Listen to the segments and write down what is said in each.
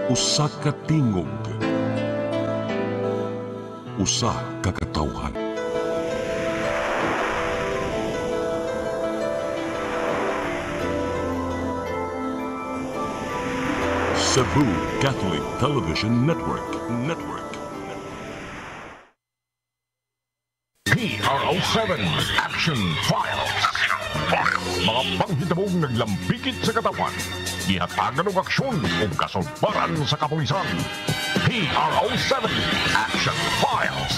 Usa ka tingog, usa ka katawhan. Cebu Catholic Television Network. PRO7 Action Files. Mga panghitabong naglambikit sa katawan, gihatagan ng aksyon o kasulbaran sa kapulisan. PRO7 Action Files.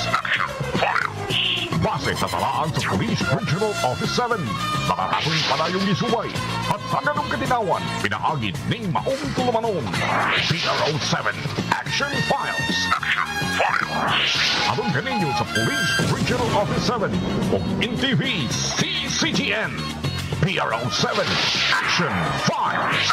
Base sa talaan sa Police Regional Office 7, makakasong palayong isubay at taganong katinawan, pinaagid ng maong tulumanon. PRO7 Action Files. Abang kaninyo sa Police Regional Office 7 o NTV CCTN. PRO7 Action Files.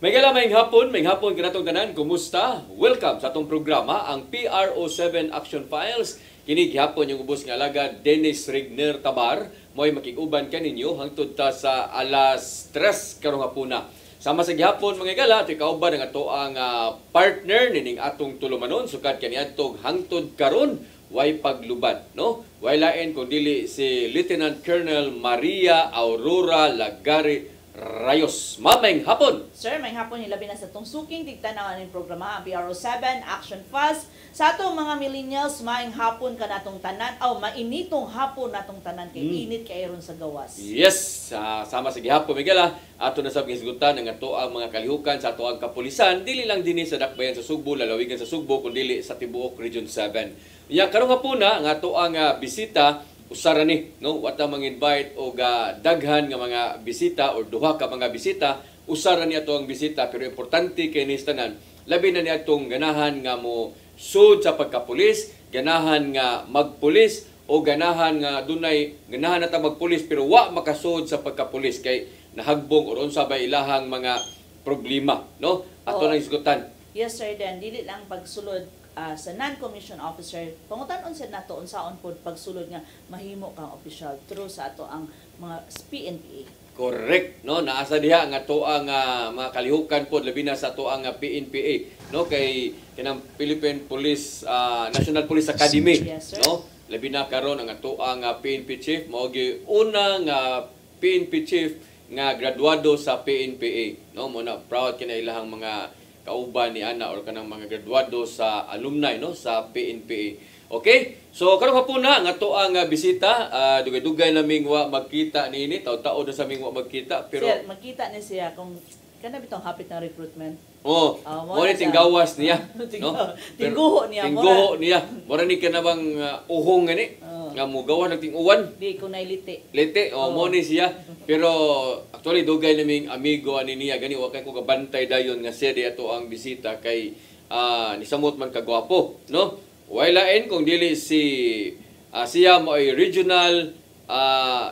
May hapon kanatong tanan, kumusta? Welcome sa atong programa, ang PRO7 Action Files. Kini gihapon yung ubos nga alagad Dennis Rigner Tabar, mo'y makiguban kaninyo hangtod ta sa alas 3 karong hapuna. Sama sa gihapon mga gala, ito'y kauban ang ato ang partner nining atong tulumanon, sukat kaniadtog hangtod karon way paglubad, no? Way lain kung dili si Lieutenant Colonel Maria Aurora Lagari Rayos. Mamayng hapon! Sir, may hapon nilabi na sa itong suking tigtanaw ng programa ang PRO7 Action Fast. Sa atong mga millennials, maing hapon ka natong tanan, o mainitong hapon natong tanan, kay init kay ron sa gawas. Yes! Sama sa gihapon, Miguel, ato na sa gisgutan ng ato ang mga kalihukan sa ato ang kapulisan, dili lang din sa dakbayan sa Sugbo, lalawigan sa Sugbo, kundi sa Tibuok Region 7. Karong hapon na, ang ato ang bisita, usara ni, no? Wata mang-invite o daghan nga mga bisita o duha ka mga bisita, usara ni ato ang bisita, pero importante kay ni tanan, labi na ni atong ganahan nga mo sud sa pagkapulis, ganahan nga magpulis o ganahan nga dunay ganahan nata magpulis pero wa makasud sa pagkapulis kay nahagbong or unsa ba ilahang mga problema, no? Ato nang isgutan. Yes sir, then dili lang pagsulod sa non-commissioned officer, pangutan-on sa nato unsaon pod pagsulod nga mahimo kang official through sa ato ang mga PNPA. Correct, no? Naasa diha nga ato ang mga kalihukan pod labi na sa ato ang PNPA, no? Kay kinang Philippine Police National Police Academy, yes, no? Labi na karon ang ato ang PNP chief mao gi unang PNP chief nga graduado sa PNPA, no? Mo na proud kina ilahang mga kauban ni ana or kanang mga graduado sa alumni, no, sa PNPA. Okay? So karong hapon na nga to ang bisita, dugay-dugay naming wa magkita niini, taw-taon na sa aming wa magkita pero sir, magkita ni siya kung kana bitong hapit ng recruitment. mo ni tinggawas niya, no? Tingguho niya, tingguho niya. Mora ni kanabang uhong gani. Nga mo gawa ng ting-uwan. Di ko na lite. Lite, mo ni siya. Pero actually dugay naming amigo ani niya gani wa kay ko kabantay dayon nga siya di ato ang bisita kay nisamot man kagwapo, no? Way lain kung dili si siya mo ay regional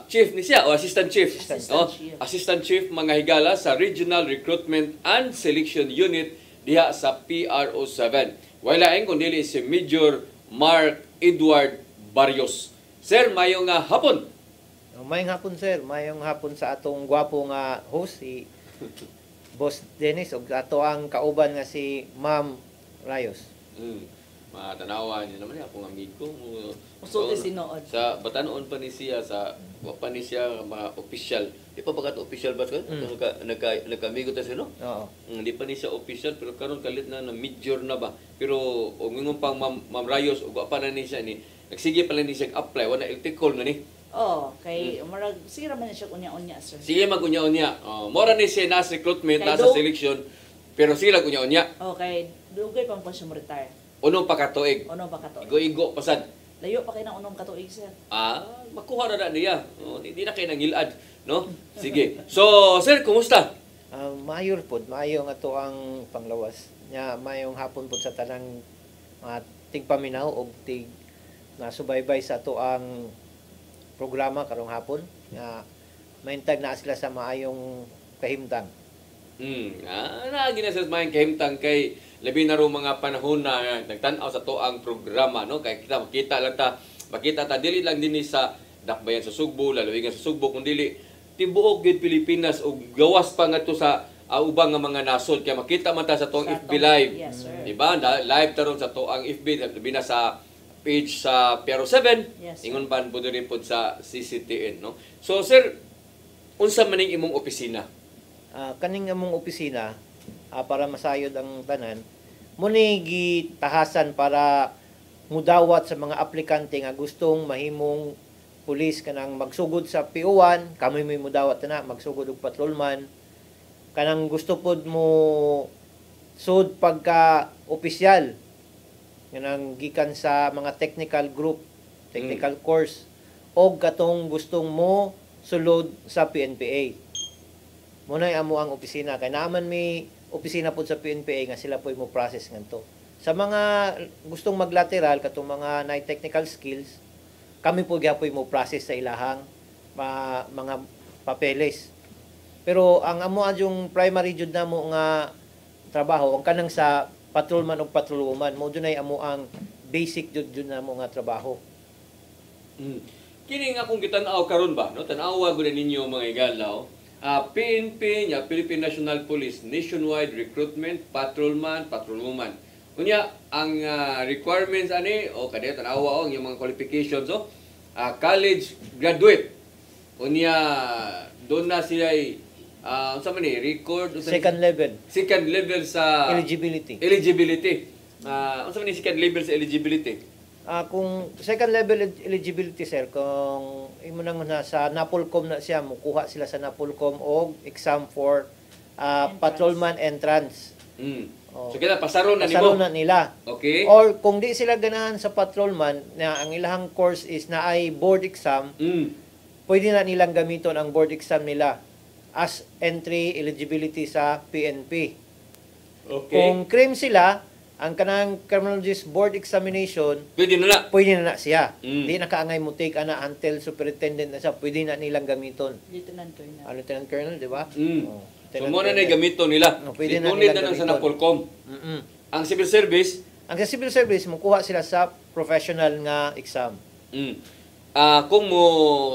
chief ni siya o assistant chief, no? Assistant chief mga higala sa Regional Recruitment and Selection Unit diha sa PRO7. Way lain kung dili si Major Mark Edward Barrios. Sir, mayong hapon. Mayong hapon sir, mayong hapon sa atong gwapo nga host si Boss Dennis ug ato ang kauban nga si Ma'am Rayos. Matanawa niyo naman akong amigo. Usulti sinood. Sa batanon pa ni siya sa wa pa ni siya mga official. Di pa bagat official ba ka? Nagka-amigo ta siya, no? Oo. Di pa ni siya official pero karon kalit na major na ba. Pero og mingon pang Ma'am Rayos ug wa pa na ni siya ni nagsige pa lang ni siya apply wala electrical na ni. Kay marag sige man siya unya-unya sir. Sige magunya-unya. Mora ni siya nasa recruitment, nasa selection pero sila kunya-unya. Okay, dugay pang siya mo retire. Unong pa katuig. Unong pa katuig. Igo-igo pasad. Layo pa kay nang unong katuig sir. Makuha na niya. Hindi na kayo nangilad, no? Sige. So, sir, kumusta? Mayor pod, mayo nga to ang panglawas. Nya mayong hapon pod sa tanang tigpaminaw og tig na subaybay sa to ang programa karong hapon nga mahintag na sila sa maayong kahimtang. Naagi na sa mga kahimtang kay labi na ro mga panahon na nagtanaw sa toang programa, no? Kay kita makita ta dili lang dinhi sa dakbayan sa Sugbo, lalawigan sa Sugbo, kundi tibuok gid Pilipinas og gawas pa ngadto sa ubang nga mga nasod. Kaya makita man ta sa toang FB live. Yes, sir. Diba? Live taron sa toang FB, labi na sa page sa Piaro 7. Yes, Ingon ban po rin po sa CCTN, no? So sir, unsa man ning imong opisina? Kaning among opisina, para masayod ang tanan, muni gitahasan para mudawat sa mga aplikante nga gustong mahimong pulis kanang magsugod sa PO1, kami may mudawat na magsugod og patrolman. Kanang gusto pod mo sud pagka opisyal kanang gikan sa mga technical group, technical course, o katong gustong mo sulod sa PNPA. Munay amo ang opisina kay naaman may opisina pod sa PNPA nga sila po'y mo process nganto. Sa mga gustong maglateral katong mga na technical skills, kami po gyapon mo process sa ilahang mga papeles. Pero ang amo yung primary jud namo nga trabaho ang kanang sa patrolman o patrolwoman mo dunay amo ang basic jud namo nga trabaho. Kini nga kung gitan-aw karon ba, no? Tan-awa gud ninyo mga igalaw. PNP nya Philippine National Police nationwide recruitment patrolman, patrolwoman. Unya ang requirements ani o kadto tan-awa ang yung mga qualifications college graduate. Unya doon na sila unsa man ni record Second level sa eligibility. Unsa man ni second level sa eligibility? Kung second level eligibility sir, kung imo nang sa Napolcom na siya, mukuha sila sa Napolcom og exam for patrolman entrance. So kaya pasaron na Pasaron na nila. Okay. Or kung di sila ganahan sa patrolman na ang ilahang course is na ay board exam, pwede na nilang gamiton ang board exam nila as entry eligibility sa PNP. Okay. Kung crime sila, ang kanang criminologist board examination, Pwede na siya. Di na kaangay mo take ana until superintendent na siya, pwede na nilang gamiton. Lieutenant Colonel. Lieutenant Colonel, di ba? So mo na gamito nila. Pwede na Itunid nilang na lang sa gamiton. Napolcom. Ang civil service, Ang sa civil service, mukuha sila sa professional nga exam. kung mo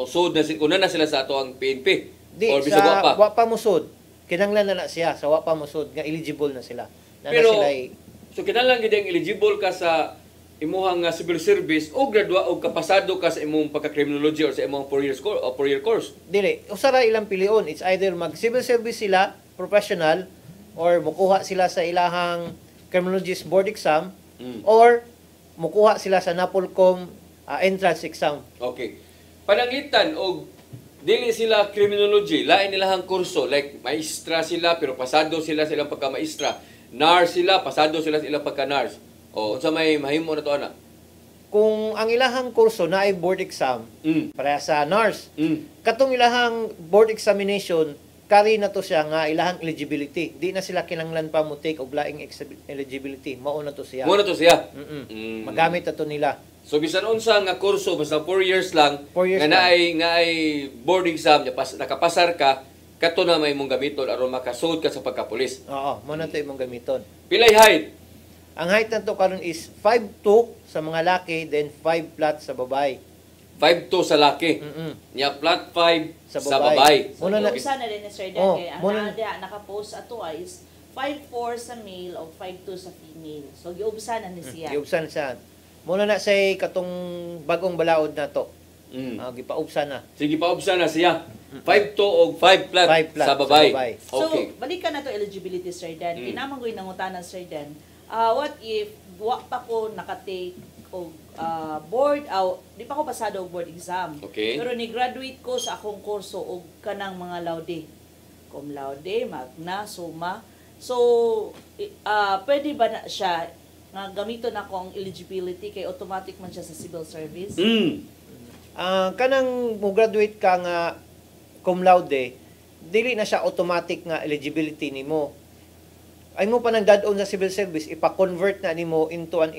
sud na kung na sila sa ato ang PNP Di, or bisag wa pa. wa pa musod. Kinanglan na siya, sa wa pa musod, nga eligible na sila. Pero sila so kinahanglan gid ang eligible ka sa imuhang civil service o gradua o kapasado ka sa imong pagka-criminology or sa imong 4-year course. Dili, usara ilang pilion. It's either mag-civil service sila, professional, or mukuha sila sa ilahang criminologist board exam, or mukuha sila sa Napolcom entrance exam. Okay. Pananglitan og dili sila criminology, lain nilahang kurso, like maestra sila pero pasado sila sa ilang pagka-maestra. NARS sila, pasado sila sa ilang pagka-NARS. O unsa may mahimo na to ana? Kung ang ilahang kurso na ay board exam, para sa NARS, katong ilahang board examination, kari na to siya nga ilahang eligibility. Di na sila kinanglan pa mo take og laing eligibility. Mao na to siya. Mo na to siya. Magamit na to nila. So bisan unsa nga kurso basta 4 years lang 4 years nga naay board exam nakapasar ka kato na may mong gamiton aron makasud ka sa pagkapulis. Oo, mo na to imong gamiton. Pilay height? Ang height na to karon is 5'2" sa mga laki, then 5 flat sa babae. 5'2" sa laki. Nya flat 5 sa babae. So, Muna na- giusa na din ni Sir Dan Oh, kay ang muna- naka-post ato is 5'4" sa male o 5'2" sa female. So giubsa na ni siya. Giubsan siya. Muna na say katong bagong balaod na to. Gipaubsan na. Sige paubsa na siya. 5'2" o 5 flat, 5 flat sa babae. So, Okay. balikan na to eligibility, Sir Dan. Kinamanggoy nangutanan, Sir Dan. What if wa pa ko nakatake og board di pa ko pasado og board exam. Okay. Pero ni-graduate ko sa akong kurso og kanang mga laude. Cum laude, magna, summa. So, pwede ba na siya nga gamiton ako ang eligibility kay automatic man siya sa civil service? Kanang mo graduate ka nga cum laude, dili na siya automatic nga eligibility nimo. Ay mo pa nang dadon sa civil service, ipa-convert na nimo into an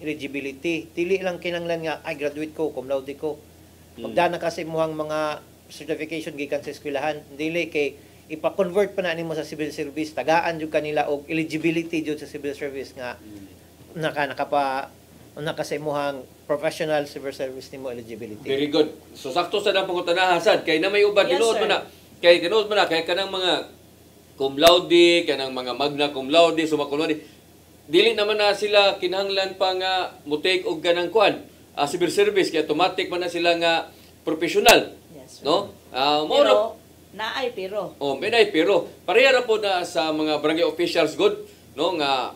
eligibility. Dili lang kinanglan nga ay graduate ko, cum laude ko. Magdana kasi mo ang mga certification gikan sa eskwelahan, dili kay ipa-convert pa na nimo sa civil service, tagaan jud kanila og eligibility jud sa civil service nga naka sa imuhang professional civil service nimo eligibility. Very good. So sakto sa nang pangutanahan sad kay na may uban Yes, tinuod sir. mo na. Kay tinuod mo na kay kanang mga cum laude, kanang mga magna cum laude, summa cum laude. Dili naman na sila kinahanglan pa nga mo take og ganang kuan, civil service kay automatic man na sila nga professional, Yes, sir. no? Mo Pero, naay pero. oh, may pero pareha ra po na sa mga barangay officials good, no, nga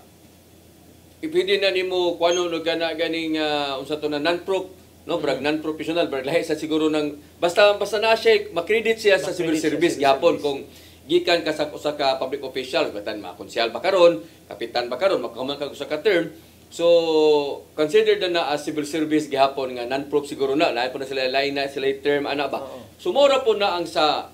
ipindi na nimo kuano no kana ganing unsa to na non-prof, no, brag non-professional, brag lahi sa siguro ng basta na siya makredit siya sa civil Makredit sa service civil gyapon service. kung gikan ka sa usa ka public official, batan makonsyal ba karon, kapitan ba karon, makahuman ka usa ka term. So considered na as civil service gihapon nga non-prof siguro na lahi po na sila lain na sila term ana ba. Sumora po na ang sa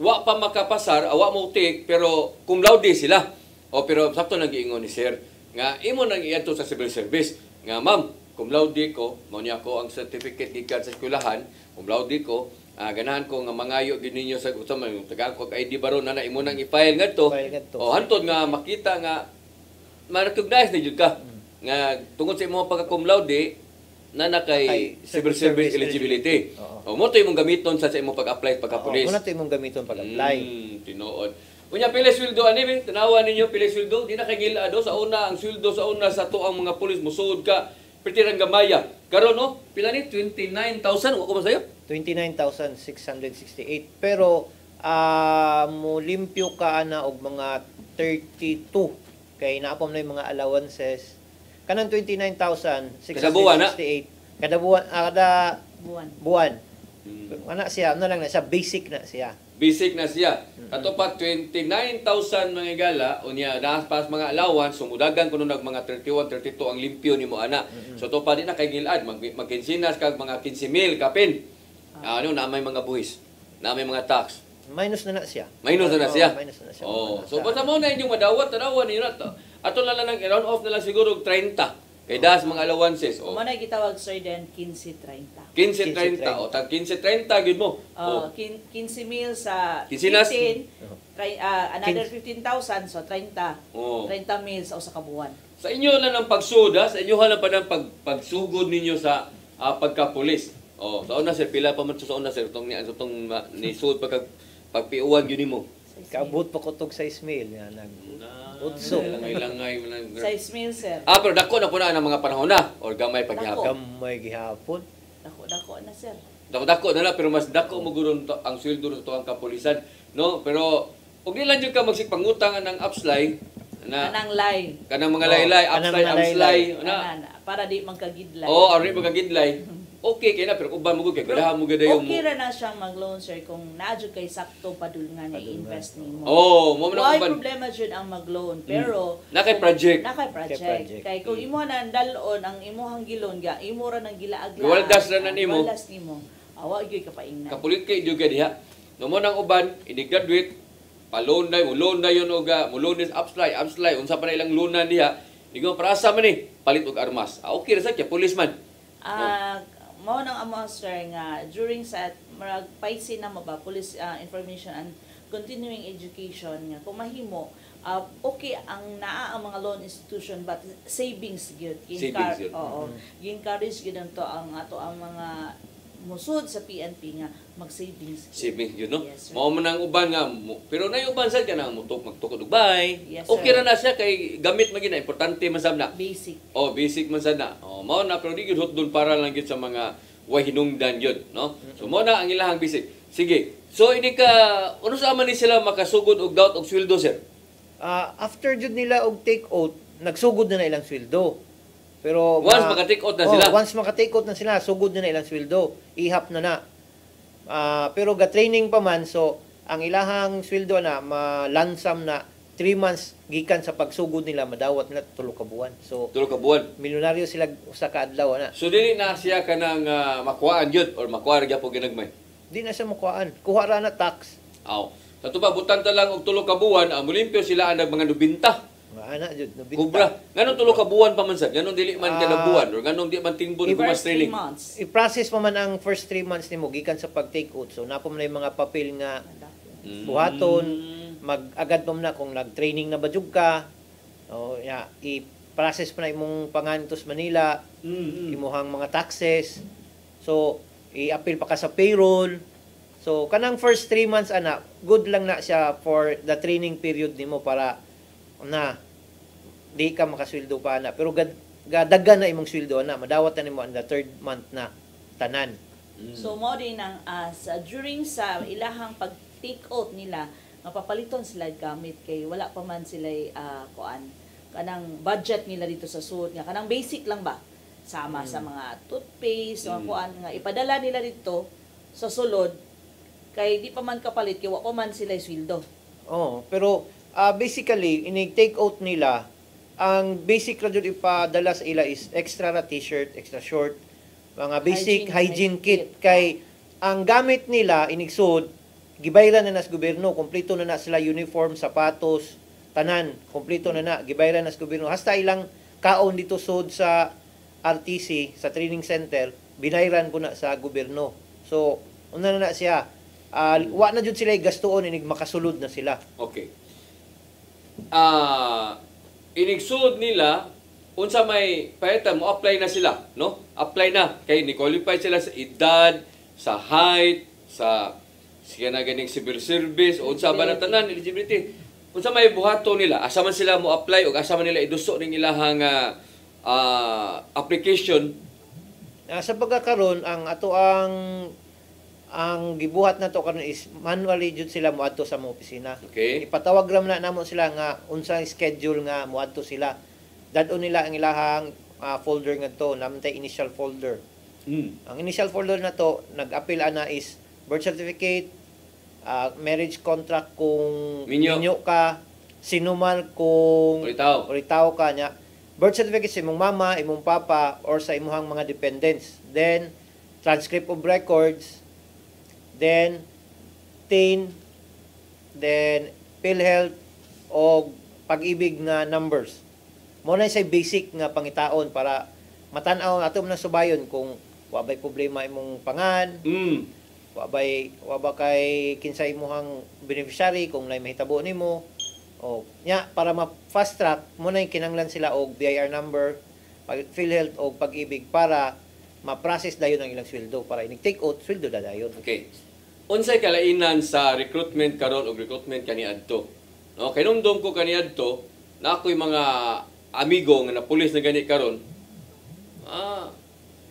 wa pa makapasar, wa mo take pero cum laude sila. O pero sakto nang giingon ni sir nga imo nang iadto sa civil service nga ma'am cum laude ko mao niya ko ang certificate gikan sa eskwelahan, cum laude ko ganahan ko nga mangayo gid ninyo sa usama tagaan ko ID baron na imo nang i-file ngadto. File ngadto. O hantod nga makita nga ma-recognize na jud ka nga tungod sa imong pagka cum laude na nakay civil service eligibility. O mo to imong gamiton sa imong pag-apply pagka-police. Muna to imong gamiton pag-apply. Tinuod. Unya pila sweldo ani bin tanawa ninyo pila sweldo di na kay gilado sa una ang sweldo sa una sa tuang mga pulis musuod ka pitirang gamaya. Karon no pila ni 29,000 wa ko man sayo. 29,668 pero mo limpyo ka ana og mga 32 kay naapom na yung mga allowances kanang 29,668 Kada buwan, na? kada buwan kada Buwan. ana siya ano lang na siya basic na siya. Basic na siya. Ato pa 29,000 mga gala unya pas mga allowance sumudagan kuno nag mga 31 32 ang limpyo nimo ana. So to pa di na kay gilad magkinsinas kag mga 15,000 kapin. Ano na may mga buhis. Na may mga tax. Minus na siya. Minus na siya. Minus na siya. Oh, so basta mo na inyong madawat tanawan ninyo na to. Ato na lang round off na lang siguro 30. Kay das mga allowances. Kung Oh. manay gitawag sir den 15-30. 15-30 o tag 15-30 gid mo. Oh. 15,000 sa Kinsinas? 15, another 15,000 so 30. Oh. 30 mil sa usa ka buwan. Sa inyo na ng pagsuda, sa inyo na pa ng pagsugod ninyo sa pagka-pulis. Oh, sa una sir pila pa man sa una sir tong ni sud pagpiuwan gyud nimo. Kaabot pa ko tog 6,000 nga nag Utso. Langay. 6,000 sir. Pero dako na po na ang mga panahon na or gamay paghihapon. gamay gihapon. Dako na sir. Dako na pero mas dako mo guro ang sweldo sa tuwang kapulisan, no? Pero ug di lang jud ka magsipangutang ng upslay na Anang line. kanang mga laylay, kanang upslay, mga upslay, laylay. na. Para di magkagidlay. Oo, ari magagidlay. Okay kay na pero uban mo gud kay gadahan mo gud yung Okay ra na siyang mag-loan sir kung naadyo kay sakto padulngan nga i-invest nimo. Oh, mo man Why uban. problema jud ang mag-loan pero Nakay project. nakay Nakay project. project. Kay kung imo na dalon ang imuhang gilon ga imo ra nang gilaagla. Iwaldas ra na nimo. Iwaldas nimo. Awa gyud ka paingnan. Kapulit kay jud diha. No mo nang uban, ini-graduate, pa-loan na yon og mo loan is upslay, unsa pa na ilang loanan diha. Digo para sa man ni palit og armas. Okay ra sa kay policeman. Mao nang amo sir nga during sa marag paisi na mo ba police information and continuing education nga kung mahimo okay ang naa ang mga loan institution but savings gyud Savings yun. oo gi-encourage gyud to ang ato ang mga musud sa PNP nga mag-savings gyud. Saving yun, no? Yes, sir. Mao man ang uban nga pero na yung uban sad ka na magtukod og bay. Yes, Okay sir. ra na siya kay gamit man gina importante man sab na. Basic. Oh, basic man sad na. Oh, mao na pero di gyud hot doon para lang gyud sa mga way hinungdan yun, no? So mao na ang ilahang basic. Sige. So ini ka ano sa man ni sila makasugod og daot og sweldo sir? After jud nila og take out, nagsugod na ilang sweldo. Pero Once maka-take out na sila. once maka-take out na sila, sugod na ilang sweldo. Ihap na. Pero ga-training pa man, so ang ilahang sweldo na malansam na 3 months gikan sa pagsugod nila, madawat nila 3 ka buwan. So Tulo ka buwan. milyonaryo sila usa ka adlaw na. So dili na siya kanang makuhaan jud or makuha ra gyapon ginagmay. Di na siya makuhaan. Kuha ra na tax. Aw. Sa tuba butang ta lang og tulo ka buwan, mulimpyo sila ang mga 90. Mga anak jud no Kubra. Ganun tulo ka buwan pa man sad. Ganun dili man kada buwan or ganun di man tingbon ko mas First 3 training. months. I-process pa man ang first 3 months nimo gikan sa pag-take out. So napo man na yung mga papel nga buhaton, mag-agad pa man na kung nag-training na ba jud ka. O ya, i-process pa na imong pangantos Manila, imuhang mga taxes. So i-appeal pa ka sa payroll. So kanang first 3 months ana, good lang na siya for the training period nimo para na di ka makasweldo pa na, pero gadagan na imong sweldo na, madawat na nimo ang the 3rd month na tanan. So mo din ang during sa ilahang pag-take out nila, mapapaliton sila gamit kay wala pa man sila kuan kanang budget nila dito sa suot nga kanang basic lang ba sama sa mga toothpaste mga kuan nga ipadala nila dito sa sulod kay di pa man kapalit kay wa pa man sila sweldo. Oh, pero basically ini-take out nila ang basic ra jud ipadala sa ila is extra na t-shirt, extra short, mga basic hygiene kit kay ang gamit nila inigsud gibayran na nas gobyerno, kompleto na sila uniform, sapatos, tanan, kompleto na gibayran nas gobyerno. Hasta ilang kaon dito sud sa RTC sa training center binayran ko na sa gobyerno. So una na siya wa na jud sila gastuon inig makasulod na sila. Okay. Inigsud nila unsa may pahitan mo apply na sila, no? Apply na kay ni qualify sila sa edad, sa height, sa siya na ganing civil service o unsa ba na tanan eligibility. Unsa may buhato nila, asa man sila mo apply o asa man nila iduso ning ilahang application. Sa pagkakaroon ang ato ang gibuhat na to karon is manually jud sila moadto sa mga opisina. Okay. Ipatawag lang na namo sila nga unsang schedule nga moadto sila. Dadon nila ang ilahang folder ngadto, namantay initial folder. Ang initial folder na to nag-appeal ana is birth certificate, marriage contract kung minyo ka, sinuman kung uritaw ka nya. Birth certificate sa imong mama, imong papa or sa imong mga dependents. Then transcript of records, then TIN, then PhilHealth o pag-ibig nga numbers. Mo na say basic nga pangitaon para matan-aw ato na subayon kung wa bay problema imong pangan, wa ba kay kinsay imong beneficiary kung nay mahitabo nimo. O nya para ma-fast track mo na kinanglan sila og BIR number, PhilHealth o pag-ibig para ma-process dayon ang ilang sweldo para inig-take out sweldo dayon. Okay. Unsay kalainan sa recruitment karon og recruitment kaniadto? No, kay numdum ko kaniadto na ako'y mga amigo nga na pulis na gani karon.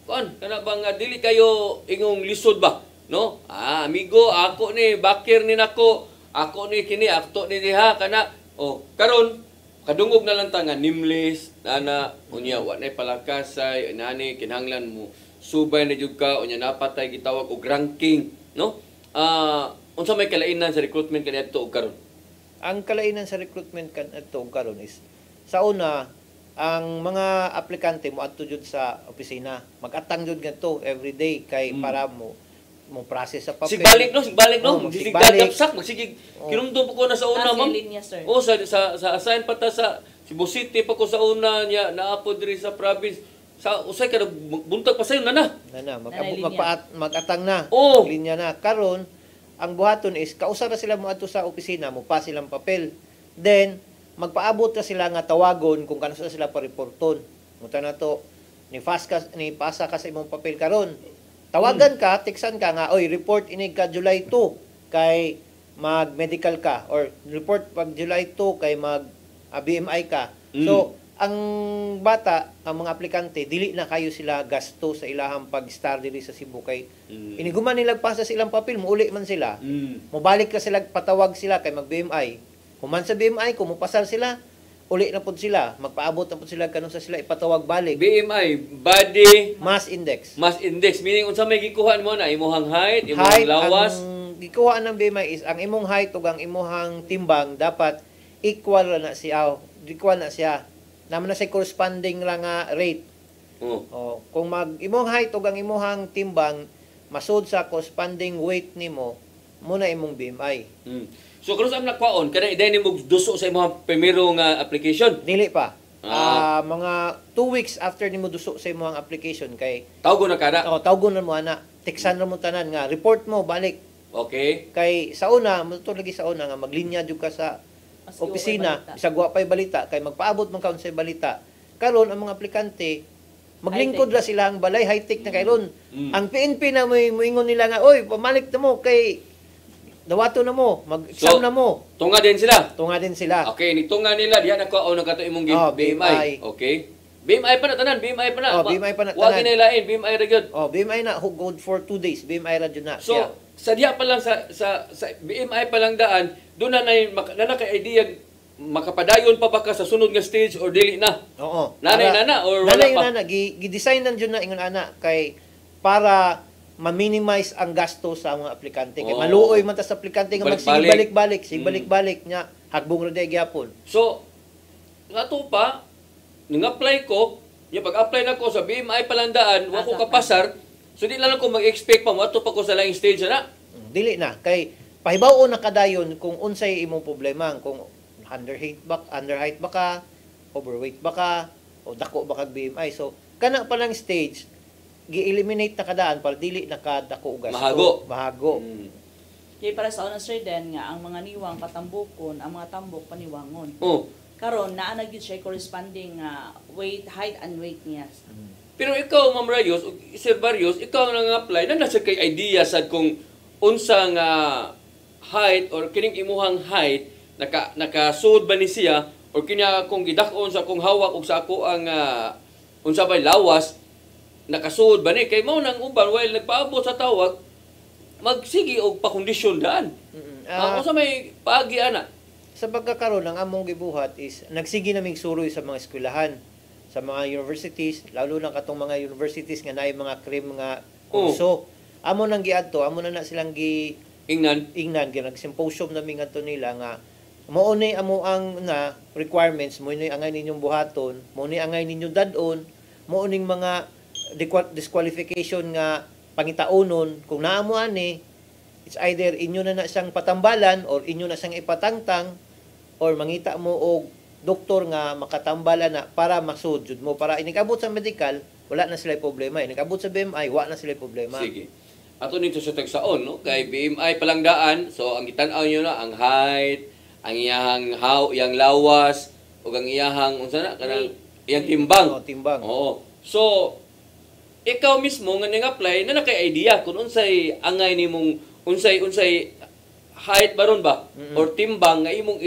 Kana bang dili kayo ingong lisod ba? No? Amigo, ako ni bakir ni nako. Ako ni kini akto ni diha kana. Karon kadungog na lang ta nga nimless nana unya wa nay palakasay nani kinahanglan mo subay na jud ka unya napatay gitawag og ranking, no? Unsa may kalainan sa recruitment kaniadto og karon? Ang kalainan sa recruitment kaniadto og karon is sa una ang mga aplikante mo adto jud sa opisina, mag-atang jud ngadto every day kay para mo process sa papel. Sigbalik no, sigbalik. Magsigig kinumdum ko na sa una, ma'am. Sa assign pata sa Cebu City pa ko sa una niya naapod diri sa province. Sa usay ka buntag pa sayo na. Mag-atang na. Linya na. Karon ang buhaton is kausar na sila mo adto sa opisina, mo pa silang papel. Then magpaabot na sila nga tawagon kung kanus sila pa reporton. Muta na to ni pasa ka sa imong papel karon. Tawagan ka, teksan ka nga, oy, report inig ka July 2 kay mag-medical ka or report pag July 2 kay mag-BMI ka. So, ang bata, ang mga aplikante, dili na kayo sila gasto sa ilahang pag-star diri sa Cebu kay iniguman nila pasa sa ilang papel, muuli man sila. Mobalik ka sila, patawag sila kay mag-BMI. Human sa BMI, kung mupasal sila, uli na po sila, magpaabot na po sila kanung sa sila ipatawag balik. BMI, Body Mass Index. Mass Index, meaning unsa may gikuhaan mo na imong height, imong lawas. Ang gikuhaan ng BMI is ang imong height ug ang imong timbang dapat equal na siya. Equal na siya. Naman na sa corresponding lang nga rate. Kung imong height ug ang imong timbang masud sa corresponding weight nimo, muna imong BMI. So kung saan nakwaon, kada iday ni mo duso sa imong primero nga application. Dili pa. Mga 2 weeks after nimo duso sa imong application kay Tawgo na kada. tawgon na mo ana, tiksan na mo tanan nga report mo balik. Okay. Kay sa una, motor lagi sa una nga maglinya jud ka sa Mas opisina, balita. isag wa pay balita kay magpaabot man kaon sa balita. Karon ang mga aplikante maglingkod ra sila ang balay high-tech na kayron. Ang PNP na moingon nila nga, oy, pamalik na mo kay dawato na mo, mag-exam So, na mo. Tunga din sila. Tunga din sila. Okay, ni tunga nila diha nakwaon na kato imong BMI. Okay. BMI pa na tanan, BMI pa na. BMI pa na Wa tanan. ginailain, BMI ra gyud. BMI na good for 2 days. BMI ra jud na. So, siya. sa diha pa lang sa BMI pa lang daan, doon na kay idea makapadayon pa ba ka sa sunod nga stage or dili na? Oo. Nanay Para- nana or wala nanay pa? nana gi-design nan jud na ingon ana kay para ma-minimize ang gasto sa mga aplikante kay Oo. maluoy man ta sa aplikante nga Balik-balik. magsige balik-balik nya hagbong ra day gyapon. So, nato pa, nang-apply ko, yung pag-apply na ko sa BMI palandaan, wa ko kapasar, so di lang ko mag-expect pa, mato pa ko sa laing stage na. Dili na kay pahibaw na kadayon kung unsay imong problema kung underheight ba ka, overweight ba ka, o dako ba kag BMI. So kana pa lang stage gi-eliminate na kadaan para dili nakadako gasto. Mahago. Kaya para sa unang sir din nga, ang mga niwang patambukon, ang mga tambok paniwangon. Oh. Karon naa na gyud siya corresponding weight, height and weight niya. Pero ikaw, Ma'am Rayos, o Sir Barrios, ikaw nang apply na nasa kay idea sad kung unsang height or kining imuhang height nakasuod ba ni siya or kinya kung gidak-on sa kung hawak og sa ako ang unsa bay lawas nakasuod ba ni kay mao nang uban while nagpaabot sa tawag magsige og pakondisyon daan. Unsa may paagi ana? Sa pagkakaroon ng among gibuhat is nagsigi naming suroy sa mga eskwelahan, sa mga universities, lalo na katong mga universities nga naay mga cream nga kurso. Amo nang giadto, amo na silang Ingnan. nag-symposium nami ngadto nila nga mao ni amo ang na requirements, mo ni angay ninyong buhaton, mo ni angay ninyong dadon, mo ning mga disqualification nga pangitaunon kung naa mo ani, it's either inyo na siyang patambalan or inyo na siyang ipatangtang or mangita mo og doktor nga makatambalan na para masud jud mo para inigabot sa medical wala na sila problema, inigabot sa BMI wala na sila problema. Sige. Ato nito sa tagsaon, no? Kay BMI palang daan, so ang gitan-aw nyo na ang height, ang iyang lawas, ug ang iyang unsa na kanang iyang timbang. Timbang. Oo. So ikaw mismo nga nang-apply na nakay idea kung unsay angay nimong unsay height baron ba or timbang nga imong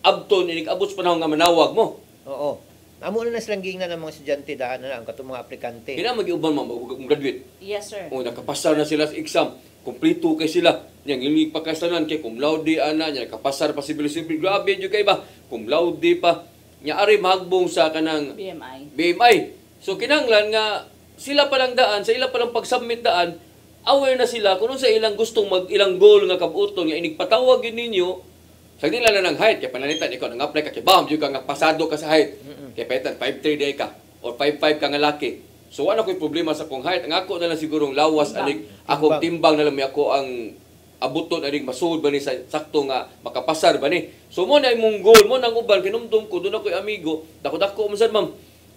abton inig-abot sa panahon nga manawag mo. Oo. Amo na silang giingnan ng mga estudyante daan na ang katong mga aplikante. Kina magiuban man graduate. Yes sir. O nakapasar na sila sa exam, kumpleto kay sila. Yang ilig pagkasanan kay cum laude ana, nya nakapasar pa sibil-sibil grabe jud kay ba. Cum laude pa. Nya ari mahagbong sa kanang BMI. So kinahanglan nga sila palang daan, sa ila palang pag-submit daan, aware na sila kung sa ilang gustong ilang goal nga kabuton nga inigpatawag yun ninyo. Sa di lang na ng height, kaya panalitan ikaw nang-apply ka, kaya bam, yung ka nga pasado ka sa height. Kaya paitan, 5'3" day ka, or 5'5" ka nga laki. So wala ko'y problema sa kong height. Ang ako na lang sigurong lawas, anig, akong timbang na lang, may ako ang abuton, anig, masuod ba ni sa sakto nga, makapasar ba ni. So mo na imong goal, mo nang uban, kinumdum ko, doon ako'y amigo, dako-dako, umasan ma'am,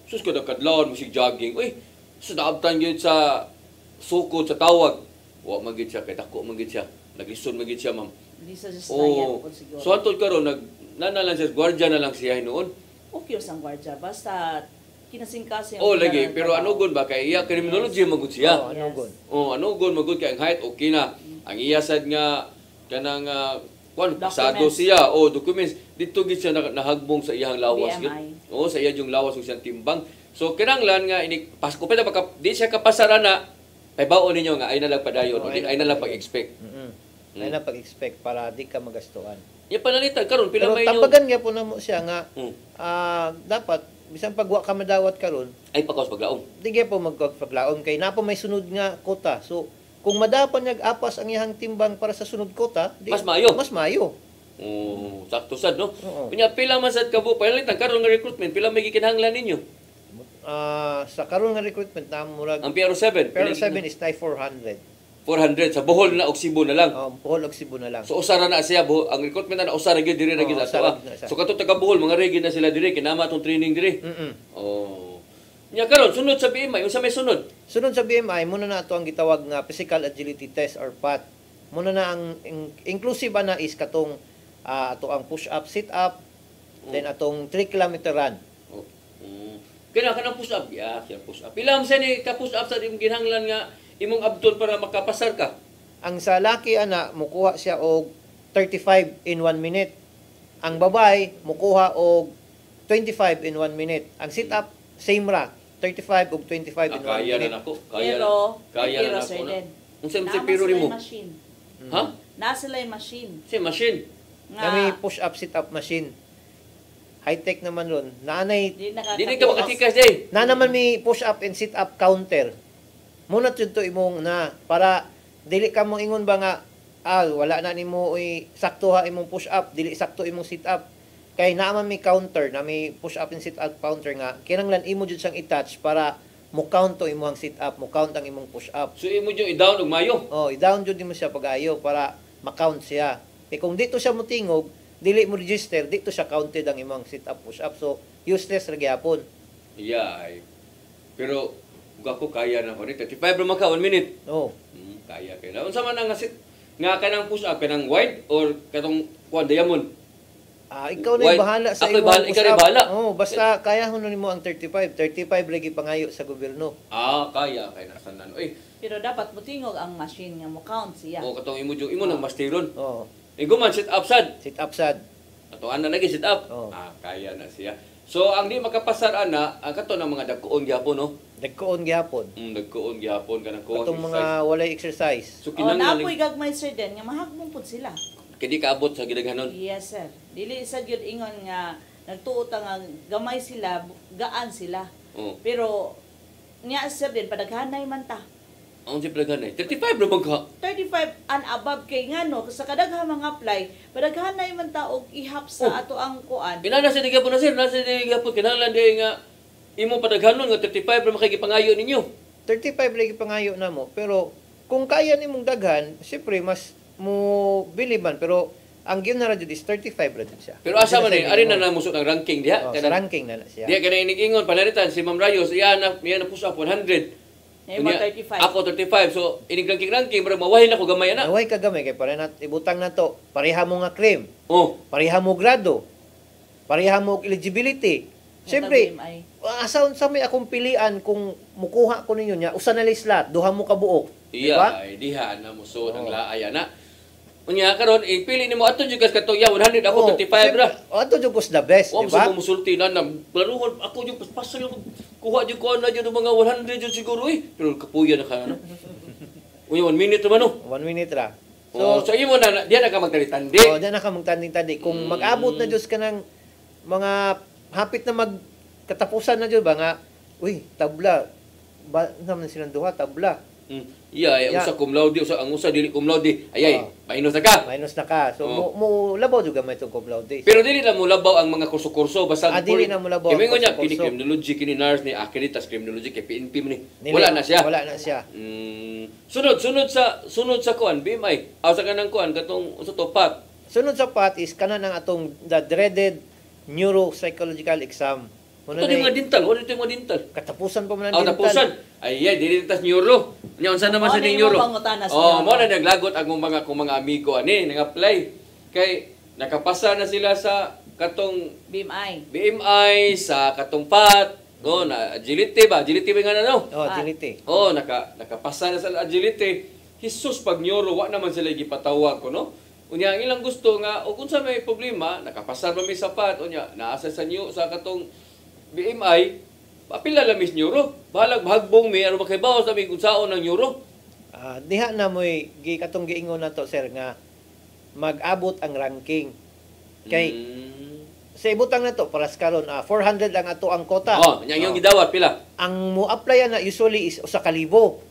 sus ko nakadlawan mo si jogging, uy, sus naabtan yun sa sukod, sa tawag. Wa magid siya, kay dako magid siya. Naglisod magid siya, ma'am. Hindi sa just Oh, po siguro. so antod karon nana lang siya gwardiya na lang siya noon. Okay sang gwardiya basta kinasingkasing. Oh lagi pero anugon ba kay iya criminology magud siya. Anugon. Oh anugon magud kay ang height okay na. Ang iya sad nga kanang pasado siya documents dito gid siya nahagbong sa iyang lawas gid. Oh sa iya yung lawas ug siyang timbang. So kinahanglan nga ini pasko pa baka di siya kapasara na kay baon ninyo nga ay na lang padayon o ay na lang pag-expect. Ay na pag-expect para di ka magastuhan. Yung panalitan karon pila Pero may tambagan nga po na mo siya nga dapat bisan pag wa ka madawat karon ay pagkaos paglaom. di gyud po magpaglaom kay napo may sunod nga kota. So kung madapan niya apas ang iyang timbang para sa sunod kota, Mas maayo. Mas maayo. Sakto sad no. Oo. Kunya pila man sad kabo panalitan karon nga recruitment pila may gikinahanglan ninyo? Sa karon nga recruitment na murag Ang PRO7 pero 7 is 400. 400 sa Bohol na og Cebu na lang. Bohol og Cebu na lang. So usara na siya ang recruitment na usara gyud diri ra gyud ato. usara na siya. So kato taga Bohol mga regi na sila diri kinama tong training diri. Oh. Nya karon sunod sa BMI, unsa may sunod? Sunod sa BMI, muna na ito ang gitawag nga physical agility test or PAT. Muna na ang inclusive na is katong ato ang push-up, sit-up, then atong 3 kilometer run. Oh. Kaya kanang push up, kaya push up. Pila sa ni ka push up sa imong ginhanglan nga imong abdol para makapasar ka? Ang sa laki ana mukuha siya og 35 in 1 minute. Ang babae mukuha og 25 in 1 minute. Ang sit-up same ra, 35 ug 25 in 1 Kaya minute. na nako. Kaya na sir nako na. din. Unsa man si pero nimo? Machine. Ha? Nasa lay machine. Si machine. Kami push-up, sit-up machine. High-tech naman ron. Naanay, Dili ka makatikas day. na naman may push-up and sit-up counter. Muna to imong na, para dili ka mong ingon ba nga, wala na nimo sakto ha imong push-up, dili sakto imong sit-up. Kay naman may counter, na may push-up and sit-up counter nga, kinanglan imo jud siyang i-touch para mo count to imong sit-up, mo count ang imong push-up. So imo yung i-down og mayo. I-down jud mo siya pag-ayo para ma-count siya. Kung dito siya mutingog, dili mo register, dito siya counted ang imong sit-up, push-up. So, useless ra gyapon. Yay. Pero ug ako kaya na ko ni 35 ra man ka 1 minute. Oh. Kaya kaya. Unsa man ang nga kanang push up kanang wide or katong diamond? Ikaw na Wide. bahala sa Ako imong bahala, ikaw na push-up. bahala. Basta kaya hunon nimo ang 35. 35 lagi pangayo sa gobyerno. Kaya kay nasanan. Oy, Pero dapat mutingog ang machine nga mo count siya. o katong imo nang mastiron. Oh. Guman sit up sad. Sit-up sad. Ato ana lagi sit up. Oo. Kaya na siya. So ang di makapasar ana, kato ng mga dagkoon gyapon no. Nagkuon gyapon. Dagkoon gyapon kanang kuha Katong mga walay exercise. So Napoy kinahanglan gagmay sir din nga mahagmon pud sila. kay di kaabot sa gidaghanon. Yes sir. Dili sa gyud ingon nga nagtuot nga gamay sila, gaan sila. Oh. Pero niya sir din padaghanay man ta. Ang si plaganay. 35 ra man ka. 35 and above kay ngano sa kadaghan mga apply padaghanay man ta og ihap sa ato ang kuan. Kinana sa gyapon na sir, nasa gyapon kinahanglan di nga imo padaghanon nga 35 ra makigipangayo ninyo. 35 lagi pangayo na mo. Pero kung kaya nimong daghan, siyempre mas mo biliban. Pero ang given na radyo is 35 radyo siya. Pero asa man ari na namusot ang ranking diha. Sa ranking na siya. Diya kana ining-ingon panalitan si Ma'am Rayos, iya na push up 100. Ay mo 35. Ako 35. So ining ranking pero mawahin ako gamay na. Naway ka gamay kay para nat ibutang na to. Pareha mo nga claim. Oh, Pareha mo grado. Pareha mo eligibility. Siyempre, BMI. asaon sa may akong pilian kung mukuha ko ninyo niya, usa na lislat, duha mo kabuok. iya ay diha na musod ang laaya na. Unya karon ipili nimo ato jud kas katuya 100 ako 35 ra. Ato jud was the best, Wa di mo sa ba? musulti na planuhon ako jud pasal yung kuha jud ko na jud mga 100 jud siguro pero kapuya na ka na. Unya 1 minute man no. 1 minute ra. So imo na diya na ka magtalitandi. Diyan na ka magtanding-tandi. Kung mag-abot na Diyos ka ng mga hapit na magkatapusan na Diyos ba nga, tabla. Ba naman silang duha, tabla. Iya, Yeah. usa cum laude, ang usa dili cum laude. Ayay, mainos na ka. Minus na ka. So, Oo. mo labaw juga may itong cum laude. Pero dili na mo labaw ang mga kurso-kurso basta Dili na mo labaw ang Kimingon niya kurso-kurso. kini criminology kini nurse ni akritas criminology kay PNP ni. Nili- Wala na siya. Wala na siya. Sunod sa kuan BMI. Aw sa kanang kuan katong usa to pat. Sunod sa PAT is kanan ang atong the dreaded neuropsychological exam. Muna Ito di na mga dental, wala ito mga dental. katapusan pa man Aw tapusan. Ay dili tas neuro. Nya unsa naman sa Mao na neuro? imong pangutanas Oh, niyo. mo na naglagot ang mga amigo ani nag-apply kay nakapasa na sila sa katong BMI. BMI sa katong pat, no, na agility ba nga na no? agility. Oh, nakapasa na sa agility. Jesus pag neuro wa naman sila gipatawag ko no. Unya ang ilang gusto nga o kung sa may problema, nakapasa ba may sapat unya naasa sa katong BMI, apila lamis neuro. Balag hagbong mi aron makaibawas sa kung saon ang neuro. Diha na mo'y katong giingon na to, sir, nga mag-abot ang ranking. Kay, sa ibutang na to, paras karon 400 lang ato ang kota. Oh, nya yung gidawat pila. Ang mo-apply na usually is 1,000.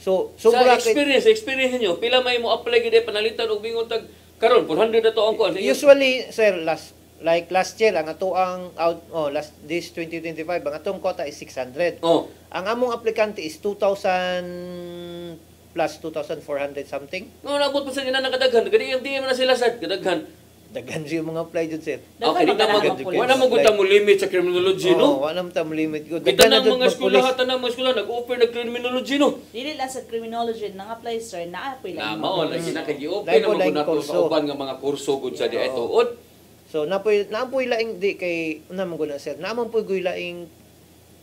So, Sa sobra experience niyo, pila may mo apply gid panalitan og bingon tag karon 400 na to ang kuan. usually, sir, last year, ang ato ang this 2025, ang atong kota is 600. Oh, Ang among aplikante is 2,000 plus 2,400 something. No, nabot pa sa ina nakadaghan. Kadi yung DM na sila sa kadaghan. Daghan siya mga apply dyan, sir. Okay, di na Daghan mag wala mo gutang mo limit sa criminology, Oo, no? wala mo tamo limit ko. Kita Daghan na dyan mga eskwela, magpulis. hata na mga eskwela nag-offer na criminology, no? Dili lang sa criminology nang apply sir na apply Na lang. mao lagi na kay open Lain po, na lain mga nato kurso. sa uban nga mga kurso gud sa di Oo. tuod. So napoy laing di kay naman ko na sir. Naman po guy laing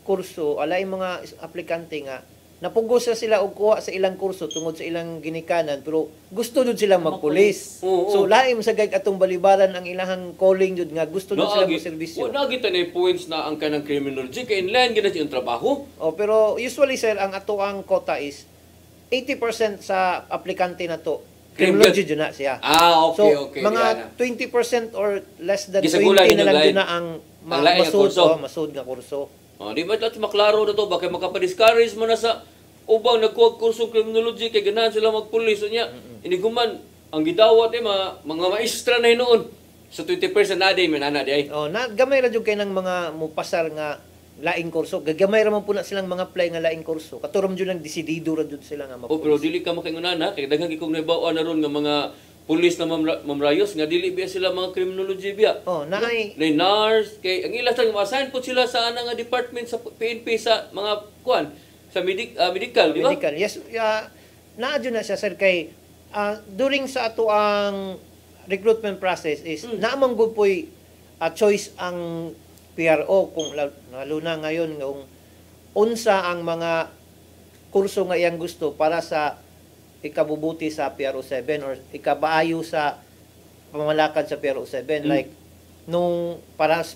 kurso alay mga aplikante nga napugos na sila og kuha sa ilang kurso tungod sa ilang ginikanan pero gusto jud sila magpulis. Oo, So oo. laim sa gag atong balibaran ang ilahang calling jud nga gusto jud sila mo serbisyo. Wala kita na points na ang kanang criminology kay inline gina yung trabaho. Oh, pero usually sir ang ato ang quota is 80% sa aplikante na to. Criminology jud na siya. Ah, So, okay, okay. mga 20% or less than Gisagulan 20 na lang ninyo yun na ang ang laing nga kurso. masud nga kurso. Oh, di ba ito maklaro na to ba kay makapadiscourage mo na sa ubang nagkuha kurso criminology kay ganahan sila magpulis unya. Iniguman ang gidawat mga maestra na hinoon. So 20% na day man ana di ay. Oh, na gamay ra jud kay nang mga mupasar nga laing kurso. Gagamay ra man po na silang mga apply nga laing kurso. Katurom jud lang desidido ra jud sila nga Oh, pero mapulis. dili ka makaingunana kay daghang gikong nabawa na ron nga mga pulis na mamrayos nga dili biya sila mga criminology biya. Oh, naay Nay NARS kay ang ila sa ma-assign po sila sa ana nga department sa PNP sa mga kuan sa medical, di ba? medical. Yes, naa jud na siya sir kay during sa ato ang recruitment process is naamang gud po'y choice ang PRO kung lalo na ngayon kung unsa ang mga kurso nga iyang gusto para sa ikabubuti sa PRO 7 or ikabaayo sa pamalakad sa PRO 7 like nung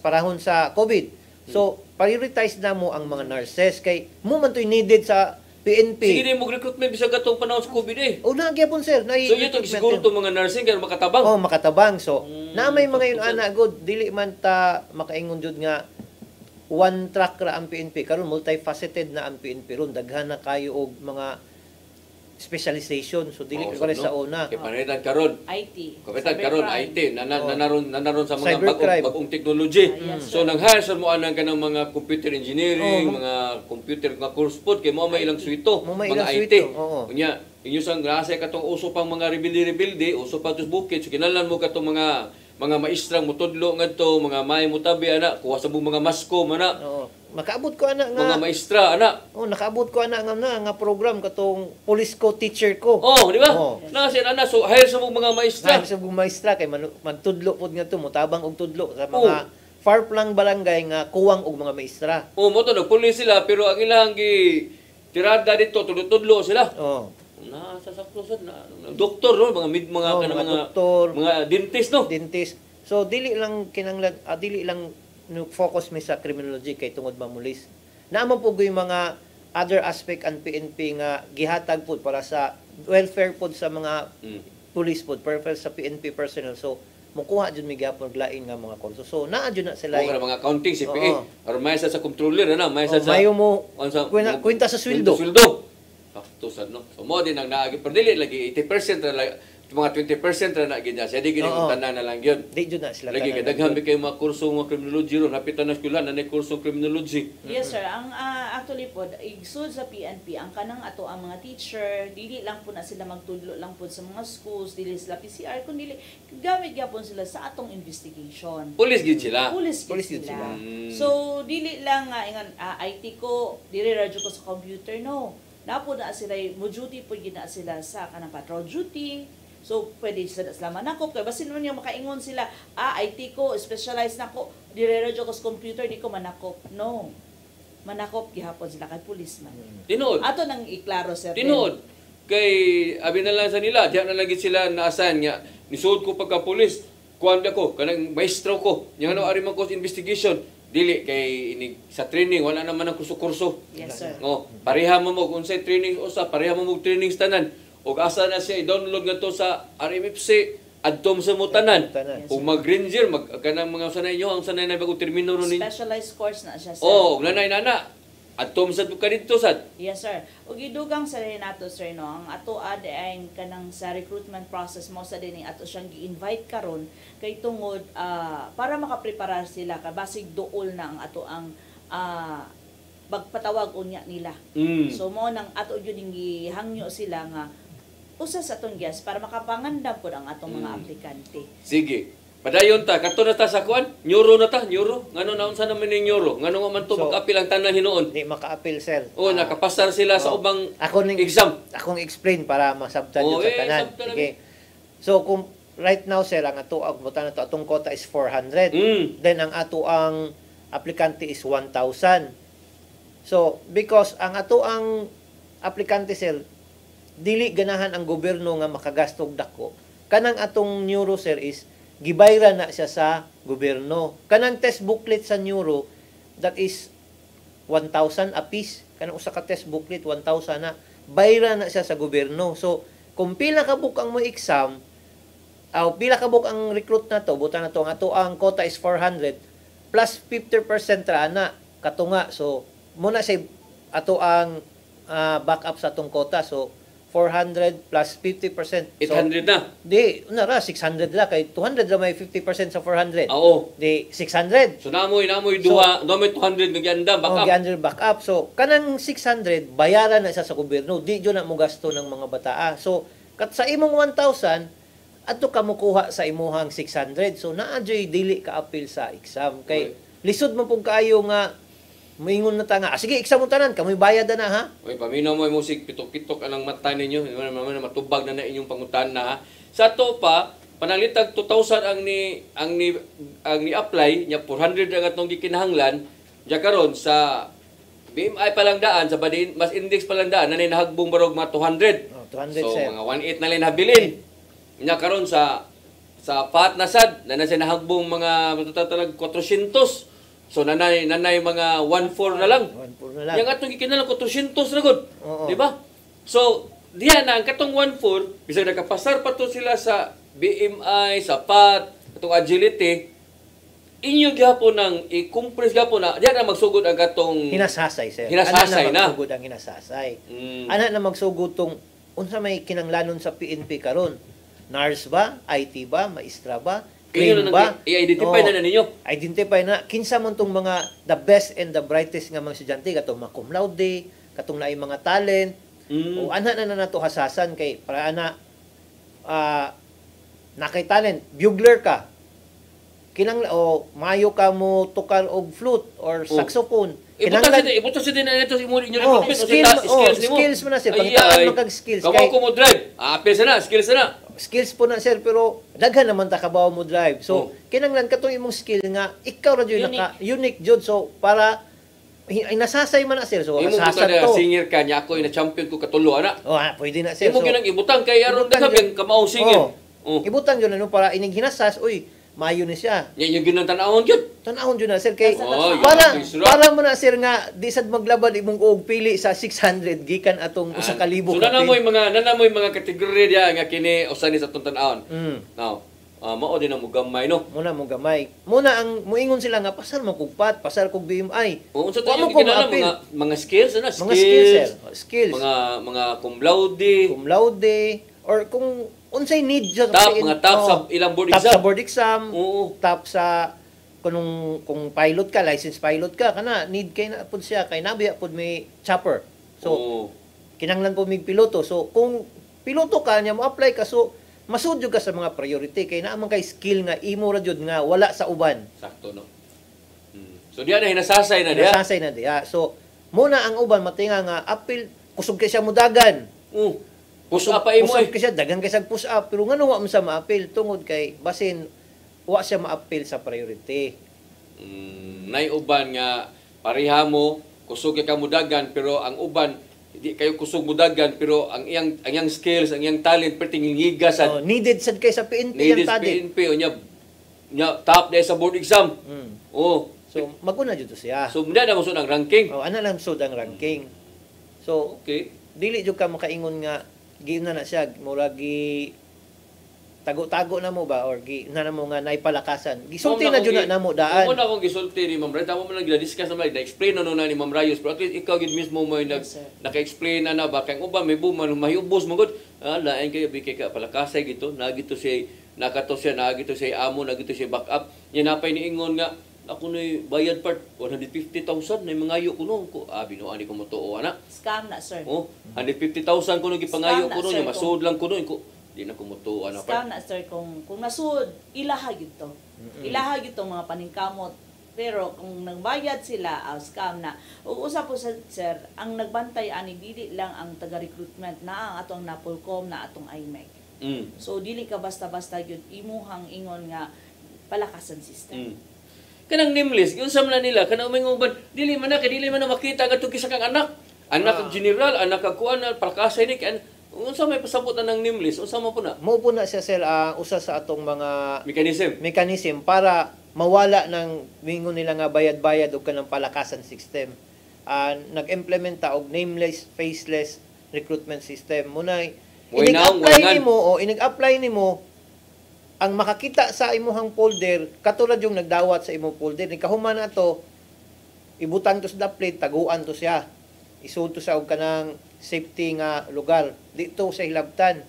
parahon sa COVID. So prioritize na mo ang mga nurses kay mo man to'y needed sa PNP. Sige din mo recruitment bisag atong panahon sa COVID eh. O nagyapon sir, na So ito siguro to mga nursing kaya makatabang. Oh, makatabang. So, na may mga yun so, ana good dili man ta makaingon jud nga one track ra ang PNP karon multifaceted na ang PNP ron daghan na kayo og mga specialization. So dili ko sa una. Kay panitan karon. IT. Kapitan karon Cybercrime. IT nanaron sa mga Cybercrime. bagong technology. yes, So nag-hire sa mo anang kanang mga computer engineering, Oh, mga computer nga course pod kay mo may ilang suito, Mo may mga ilang IT. suito, oo. Unya, inyo sang grasa katong uso pang mga rebelde, uso pa tus bukid, so kinahanglan mo katong mga maestrang mutudlo ngadto, mga may mutabi ana, kuha sa mga masko ana, Oo. Makaabot ko ana nga mga maestra ana. Oh, nakaabot ko ana nga program katong police ko teacher ko. Oh, di ba? Oo. Na siya ana so hire sa mga maestra. Sa maestra kay magtudlo pod nga to motabang og tudlo sa mga far flung barangay nga kuwang og mga maestra. Oh, mo to nagpulis sila pero ang ilang gi tirada dito tudlo sila. Oh. Nasa sa kusod na doktor no mga Oh, kanang mga mga doktor. mga dentist no. Dentist. So dili lang kinanglan dili lang focus mi sa criminology kay tungod mamulis. Naman po yung mga other aspect ang PNP nga gihatag pod para sa welfare pod sa mga police pod, perfect sa PNP personnel. So mukuha jud mi gyapon lain nga mga kurso. So naa jud na sila. O kana mga accounting CPA Oo. or may sa controller ana, may sa Mayo mo unsa kwenta sa sweldo. Sweldo. Sakto sad no. So mo din ang naagi pero dili lagi 80% na lang mga 20% na gid siya. Di gid Oo. tanan na lang gyud. Di jud na sila. Lagi kay daghan kay mga kurso mga criminology ron hapitan na eskwela na kurso criminology. Yes sir, ang actually po igsud sa PNP ang kanang ato ang mga teacher dili lang po na sila magtudlo lang po sa mga schools, dili sila PCR kundi gamit gyapon sila sa atong investigation. Police gid sila. Police Police gid gid sila. sila. So dili lang nga ingan IT ko, dili radyo ko sa computer no. Napo na sila mo duty po gina sila sa kanang patrol duty. So, pwede sila manakop. Kaya basin naman yung makaingon sila, IT ko, specialized na ko, dire-radyo ko sa computer, di ko manakop. No. Manakop, gihapon sila kay policeman. Tinuod. Ato nang iklaro, sir. Tinuod. Kay abi na lang sa nila, diyan na lagi sila naasan nga nisuod ko pagka pulis, kuan ko kanang maestro ko. Yang ano ari man ko sa investigation, dili kay ini sa training wala naman ang kurso-kurso. Yes, sir. Oh, pareha mo mo unsay training usa, pareha mo mo training tanan. Og asa na siya i-download nga to sa RMFC adtom sa mutanan. Tanan. Ug mag-ranger, kanang mga sanay nyo, ang sanay na bago termino ron ninyo. Specialized course na siya, sir. Oh, nanay nana. Adtom sa ka dito sad. Yes, sir. Ug idugang sa rin nato, sir, no, ang ato ay kanang sa recruitment process mo sa din ato siyang gi-invite karon kay tungod para makaprepara sila ka basig duol na ang ato ang pagpatawag unya nila. Mm. So mo nang ato jud ning gihangyo sila nga usa sa atong guest para makapangandam pud ang atong mga aplikante. Sige. Padayon ta, kato na ta sa kuan? Neuro na ta, neuro. Ngano naon sa naman ni neuro? Ngano nga man to So, makaapil ang tanan hinuon? Di maka-appeal, sir. Oh, nakapasar sila sa Oh. ubang Akong exam. Akong explain para masabtan Oh, yun sa tanan. sabtan Sige. So kung right now, sir, ang ato ang butan nato atong quota is 400. Mm. Then ang ato ang aplikante is 1,000. So because ang ato ang aplikante, sir, dili ganahan ang gobyerno nga makagastog dako. Kanang atong neuro, sir, is gibayra na siya sa gobyerno. Kanang test booklet sa neuro, that is 1,000 apiece. Kanang usa ka test booklet, 1,000 na. Bayra na siya sa gobyerno. So, kung pila ka book ang mo exam, pila ka book ang recruit na to, buta na to, ang ato ang quota is 400, plus 50% ra na, katunga. So, muna say ato ang backup sa atong quota. So, 400 plus 50%. 800 na. Di, ra 600 la kay 200 ra may 50% sa 400. Oo. Di 600. So namoy duha, namoy 200 nga giandam Oh, backup. 100 backup. So kanang 600 bayaran na siya sa gobyerno. Di jud na mo gasto ng mga bataa. So kat sa imong 1,000 adto ka mo kuha sa imuhang 600. So naa joy dili ka appeal sa exam kay lisod mo pug kaayo nga moingon na ta nga, sige, exam mo tanan, kamoy bayad na ha. Oy, paminaw mo musik pitok-pitok anang mata ninyo, man matubag na inyong pangutan na ha. Sa to pa, panalitag 2,000 ang ni apply nya 400 ang atong gikinahanglan, diya karon sa BMI pa lang daan sa badin, mas index pa lang daan nanay nahagbong barog mga 200. Oh, 200 So sir. mga 1.8 na lang habilin. Nya karon sa PAT na sad na nasa nahagbong mga matatalag 400. So nanay mga 1.4 na lang. 1,400 na lang. Yang atong gikinalang 400 na gud. Oo. Di ba? So diha na ang katong 1.4 bisag nakapasar pa to sila sa BMI, sa PAT, katong agility, inyo gyapon nang i-compress gyapon na diha na magsugod ang katong Hinasasay, sir. Hinasasay na. Magsugod ang hinasasay. Mm. Ana na magsugod tong unsa may kinanglanon sa PNP karon? NARS ba? IT ba? Maestra ba? Inyo na Claim ba? i-identify Oo. na ninyo. Identify na kinsa man tong mga the best and the brightest nga mga estudyante katong mga cum laude, katong naay mga talent. Mm. O ana na nato hasasan kay para ana nakay talent, bugler ka. Kinang mayo ka mo tukar og flute or saxophone. Ibuto sa din na ito si Muri inyo Oh, skills nimo. skills mo na sir. Pangitaan mo kag skills. Kamu ko mo drive. Apil sana, skills na. Skills po na sir, pero daghan naman ta kabaw mo drive. So, Oh. kinanglan katong imong skill nga, ikaw ra jud Unique. unique jud. So, para nasasay man na sir. So, Imo hasasan buta to. singer ka nya ako na champion ko katulo ana. Pwede na sir. Imo So, ginang ibutang kay aron ibutang daghang yun. kamaong singer. Oh. Ibutang yun ano para ining hinasas, uy, mayo ni siya. Nya yung ginang tan-awon gyud. Tanahon jud na sir kay Oh, para yun, sura. para mo na sir nga di sad maglaban imong og pili sa 600 gikan atong usa ka libo So ka nanamoy mga kategorya diya nga kini usa ni sa atong tan-awon. Mm. Now, mao din ang mugamay no. Muna mo gamay. Muna ang muingon sila nga pasar mo kog PAT, pasar kog BMI. O unsa to Wa mo yung ko kinala ma-appeal. mga skills ana, Mga skills sir. Skills. mga cum laude, Cum laude or kung unsay need sa mga top sa ilang board top exam. sa board exam. Oo. Top sa kung pilot ka, license pilot ka, kana need kay na pud siya kay nabiya pud may chopper. So Oo. kinanglan po mig piloto. So kung piloto ka nya mo apply ka so masud jud ka sa mga priority kay naa man kay skill nga imo ra jud nga wala sa uban. Sakto no. So diya na hinasasay na diya. Nasasay na diya. So muna ang uban matinga nga apil kusog kay siya mudagan. Push up pa imo Kusog eh. kay siya dagan kay sa push up pero ngano wa man sa maapil tungod kay basin wa siya maapil sa priority. Nay uban nga pareha mo kusog ka mudagan pero ang uban di kayo kusog mudagan pero ang iyang skills, ang iyang talent perting Oh, higasan. needed sad kay sa PNP Needed ang tadi. PNP o nya top dahil sa board exam. Oh. So maguna jud to siya. So muna na mo ang ranking. Ana lang sud ang ranking. So Okay. dili jud ka makaingon nga giuna na siya murag gi tago-tago na mo ba or gi na mo nga naipalakasan. Gisulti na jud na mo daan. Mo na akong gisulti ni Ma'am Ray. Tama mo lang gina-discuss naman, na-explain na na ni Ma'am Rayos. Pero at least ikaw gid mismo mo yung naka-explain na ba. Kaya uba may buman, mahiyubos mo gud. Lain kayo, bigay ka palakasay gito. Nagito siya, nagito siya amo, nagito siya backup. Yan napay ni Ingon nga, Ako na'y bayad part 150,000 na mangayo ko no. Binuani ko mo to ana. Scam na, sir. Oh, 150,000 ko no gipangayo Scam na, ko no, sir, nya masud lang ko no ko. Di na ko mo to ana Scam part. na, sir. Kung nasud, ilaha yun to. Ilaha yun to mga paningkamot. Pero kung nagbayad sila, scam na. Ug usa po sa sir, ang nagbantay ani dili lang ang taga-recruitment na ang atong Napolcom na atong IMEC. So dili ka basta-basta gyud imuhang ingon nga palakasan system. Kanang nameless, unsa man na nila kanang umingong ban dili man na makita kadto kisa kang anak. Anak kag general, anak kag kuan palakasay ni kan unsa may pasabot na ng nameless, unsa man po na? Mao po na siya sir usa sa atong mga mechanism para mawala ng mingon nila nga bayad-bayad og kanang palakasan system. Nag-implement ta og nameless, faceless recruitment system. Muna inig-apply nimo ang makakita sa imuhang folder katulad yung nagdawat sa imong folder ni kahuman na to ibutang to sa plate taguan to siya isud to sa og kanang safety nga lugar dito sa hilabtan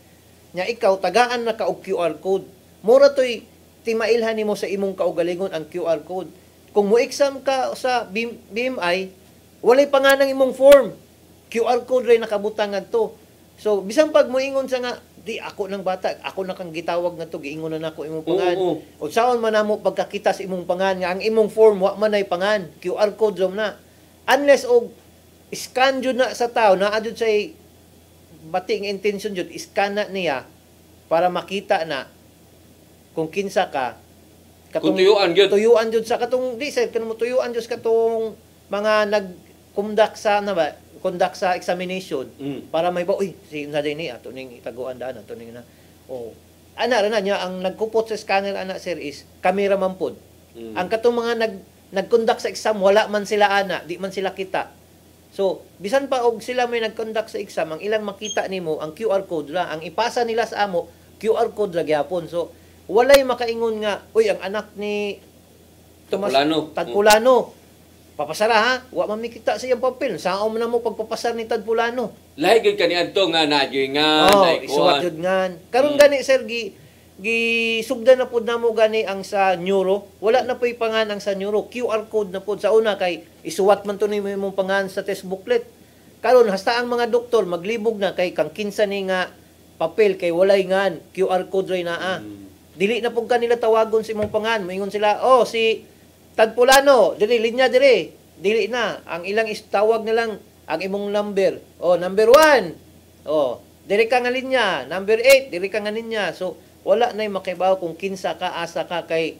nya ikaw tagaan na ka og QR code mura toy timailhan nimo sa imong kaugalingon ang QR code kung mo exam ka sa BMI walay pa nga ng imong form QR code ray nakabutang ngadto so bisan pag moingon sa nga di ako ng bata ako na kang gitawag na to giingon na nako imong pangan o saon man namo pagkakita sa imong pangan nga ang imong form wa man nay pangan QR code rom na unless og scan jud na sa tao na adud say bating intention jud scan na niya para makita na kung kinsa ka katong tuyuan jud sa katong di sir kanimo tuyuan jud katong mga nagkundak sa conduct sa examination para may ba si na din ni ato ning itaguan daan ato ning na ana ra na niya ang nagkupot sa scanner ana sir is camera man pod ang katong mga nagconduct sa exam wala man sila ana di man sila kita so bisan pa og sila may nagconduct sa exam ang ilang makita nimo ang QR code ra ang ipasa nila sa amo QR code ra gyapon so walay makaingon nga ang anak ni Tadpulano papasara ha, wa man mikita sa iyang papel. Saan na mo pagpapasar ni Tadpulano? Lahi gid kani adto nga nadyoy nga, isuwat jud ngan. Karon gani sir sugdan na pud namo gani ang sa neuro. Wala na po'y pangan ang sa neuro. QR code na pud sa una kay isuwat man to nimo imong pangan sa test booklet. Karon hasta ang mga doktor maglibog na kay kang kinsa ni nga papel kay walay ngan QR code ray naa. Dili na pud kanila tawagon sa imong pangan. Moingon sila, si Tadpulano, linya dili na. Ang ilang tawag na lang ang imong number. Number 1. Dili ka nga linya. Number 8, dili ka nga linya. So, wala na'y makibaw kung kinsa ka, asa ka kay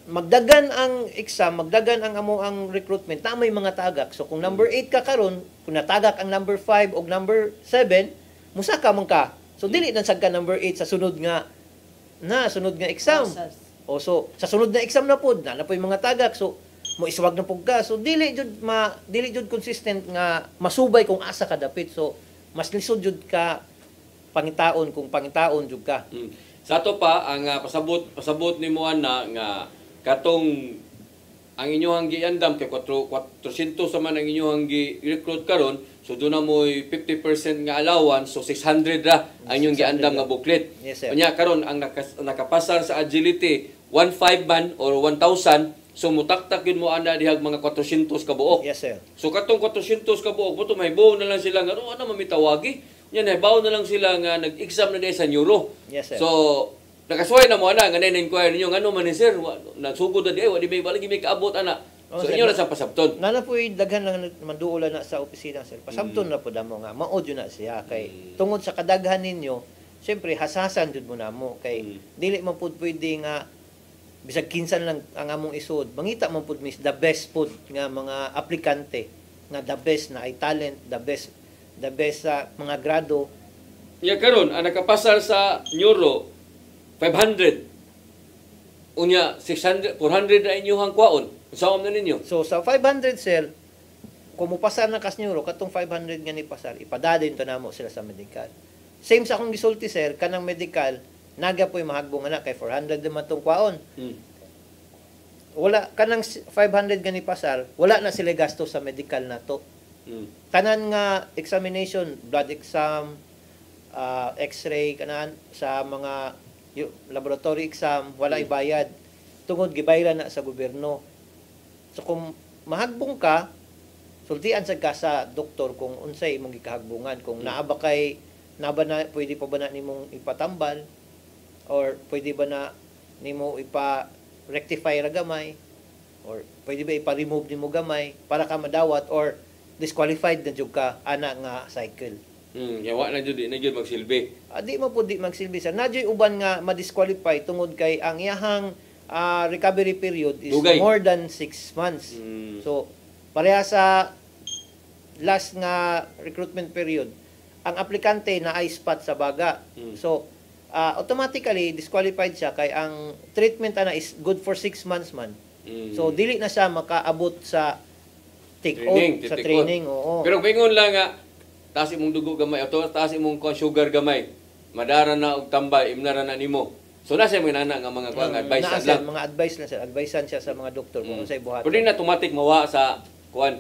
magdagan ang exam, magdagan ang amo ang recruitment, na may mga tagak. So, kung number 8 ka karon, kung natagak ang number 5 o number 7, musaka man ka. So, dili na sad ka number 8 sa sunod nga exam. So sa sunod na exam na pud na po yung mga tagak so mo iswag na pud ka so dili jud consistent nga masubay kung asa ka dapit so mas lisod jud ka pangitaon kung pangitaon jud ka. Sa ato pa ang pasabot nimo ana nga katong ang inyong giandam kay 400 sa man ang inyong gi-recruit karon so doon na mo 50% nga allowance so 600 ra ang inyong giandam nga booklet. Yes, sir. Unya karon ang nakapasar sa agility 1,500 man or 1,000 so mutaktak yun mo ana dihag mga 400 ka buok. Yes sir. So katong 400 ka buok buto mahibaw na lang sila nga ano mamitawagi. Yan hibaw na lang sila nga nag-exam na diha sa neuro. Yes sir. So nakasway na mo ana nga na-inquire ninyo ngano man ni sir nagsugod na di wadi may balagi may kaabot ana. So inyo na sa pasabton. Nana po daghan lang manduola na sa opisina sir. Pasabton na po damo nga maod yun na siya kay tungod sa kadaghan ninyo siyempre hasasan jud mo namo kay dili man pud pwede nga bisag kinsan lang ang among isod. Mangita man pud mis the best pud nga mga aplikante nga the best na ay talent, the best sa mga grado. Ya karon ang nakapasar sa neuro 500. Unya 600 400 na inyong kwaon. Saan na ninyo? So sa 500 sir, kung mo pasar na kas neuro katong 500 nga ni pasar, ipadadin to namo sila sa medical. Same sa akong gisulti sir, kanang medical naga po'y mahagbong anak kay 400 naman tong kwaon. Wala kanang 500 gani pasar, wala na sila gasto sa medical na to. Tanan nga examination, blood exam, x-ray kanan sa mga laboratory exam, wala ibayad. Tungod gibayran na sa gobyerno. So kung mahagbong ka, sultian sa ka sa doktor kung unsay imong gikahagbungan, kung naa ba kay pwede pa ba na nimong ipatambal or pwede ba na nimo ipa-rectify ra gamay or pwede ba ipa-remove nimo gamay para ka madawat or disqualified na jud ka ana nga cycle. Yawa na jud na jud magsilbi. Di mo po di magsilbi sir. Nadyo'y uban nga ma-disqualify tungod kay ang iyahang recovery period is Dugay. more than 6 months. So, pareha sa last nga recruitment period, ang aplikante na ay spot sa baga. So, automatically, disqualified siya kay ang treatment ana is good for 6 months man. So, dili na siya makaabot sa take-out, sa training. Oo. Pero pingon lang nga, taas imong dugo gamay, o taas imong sugar gamay, madara na og tambal, imnara na nimo. So nasa mga nana nga mga kuang advice Sir, lang. mga advice lang sir. Advicean siya sa mga doktor kung unsay buhaton. Pwede na automatic mawa sa kuan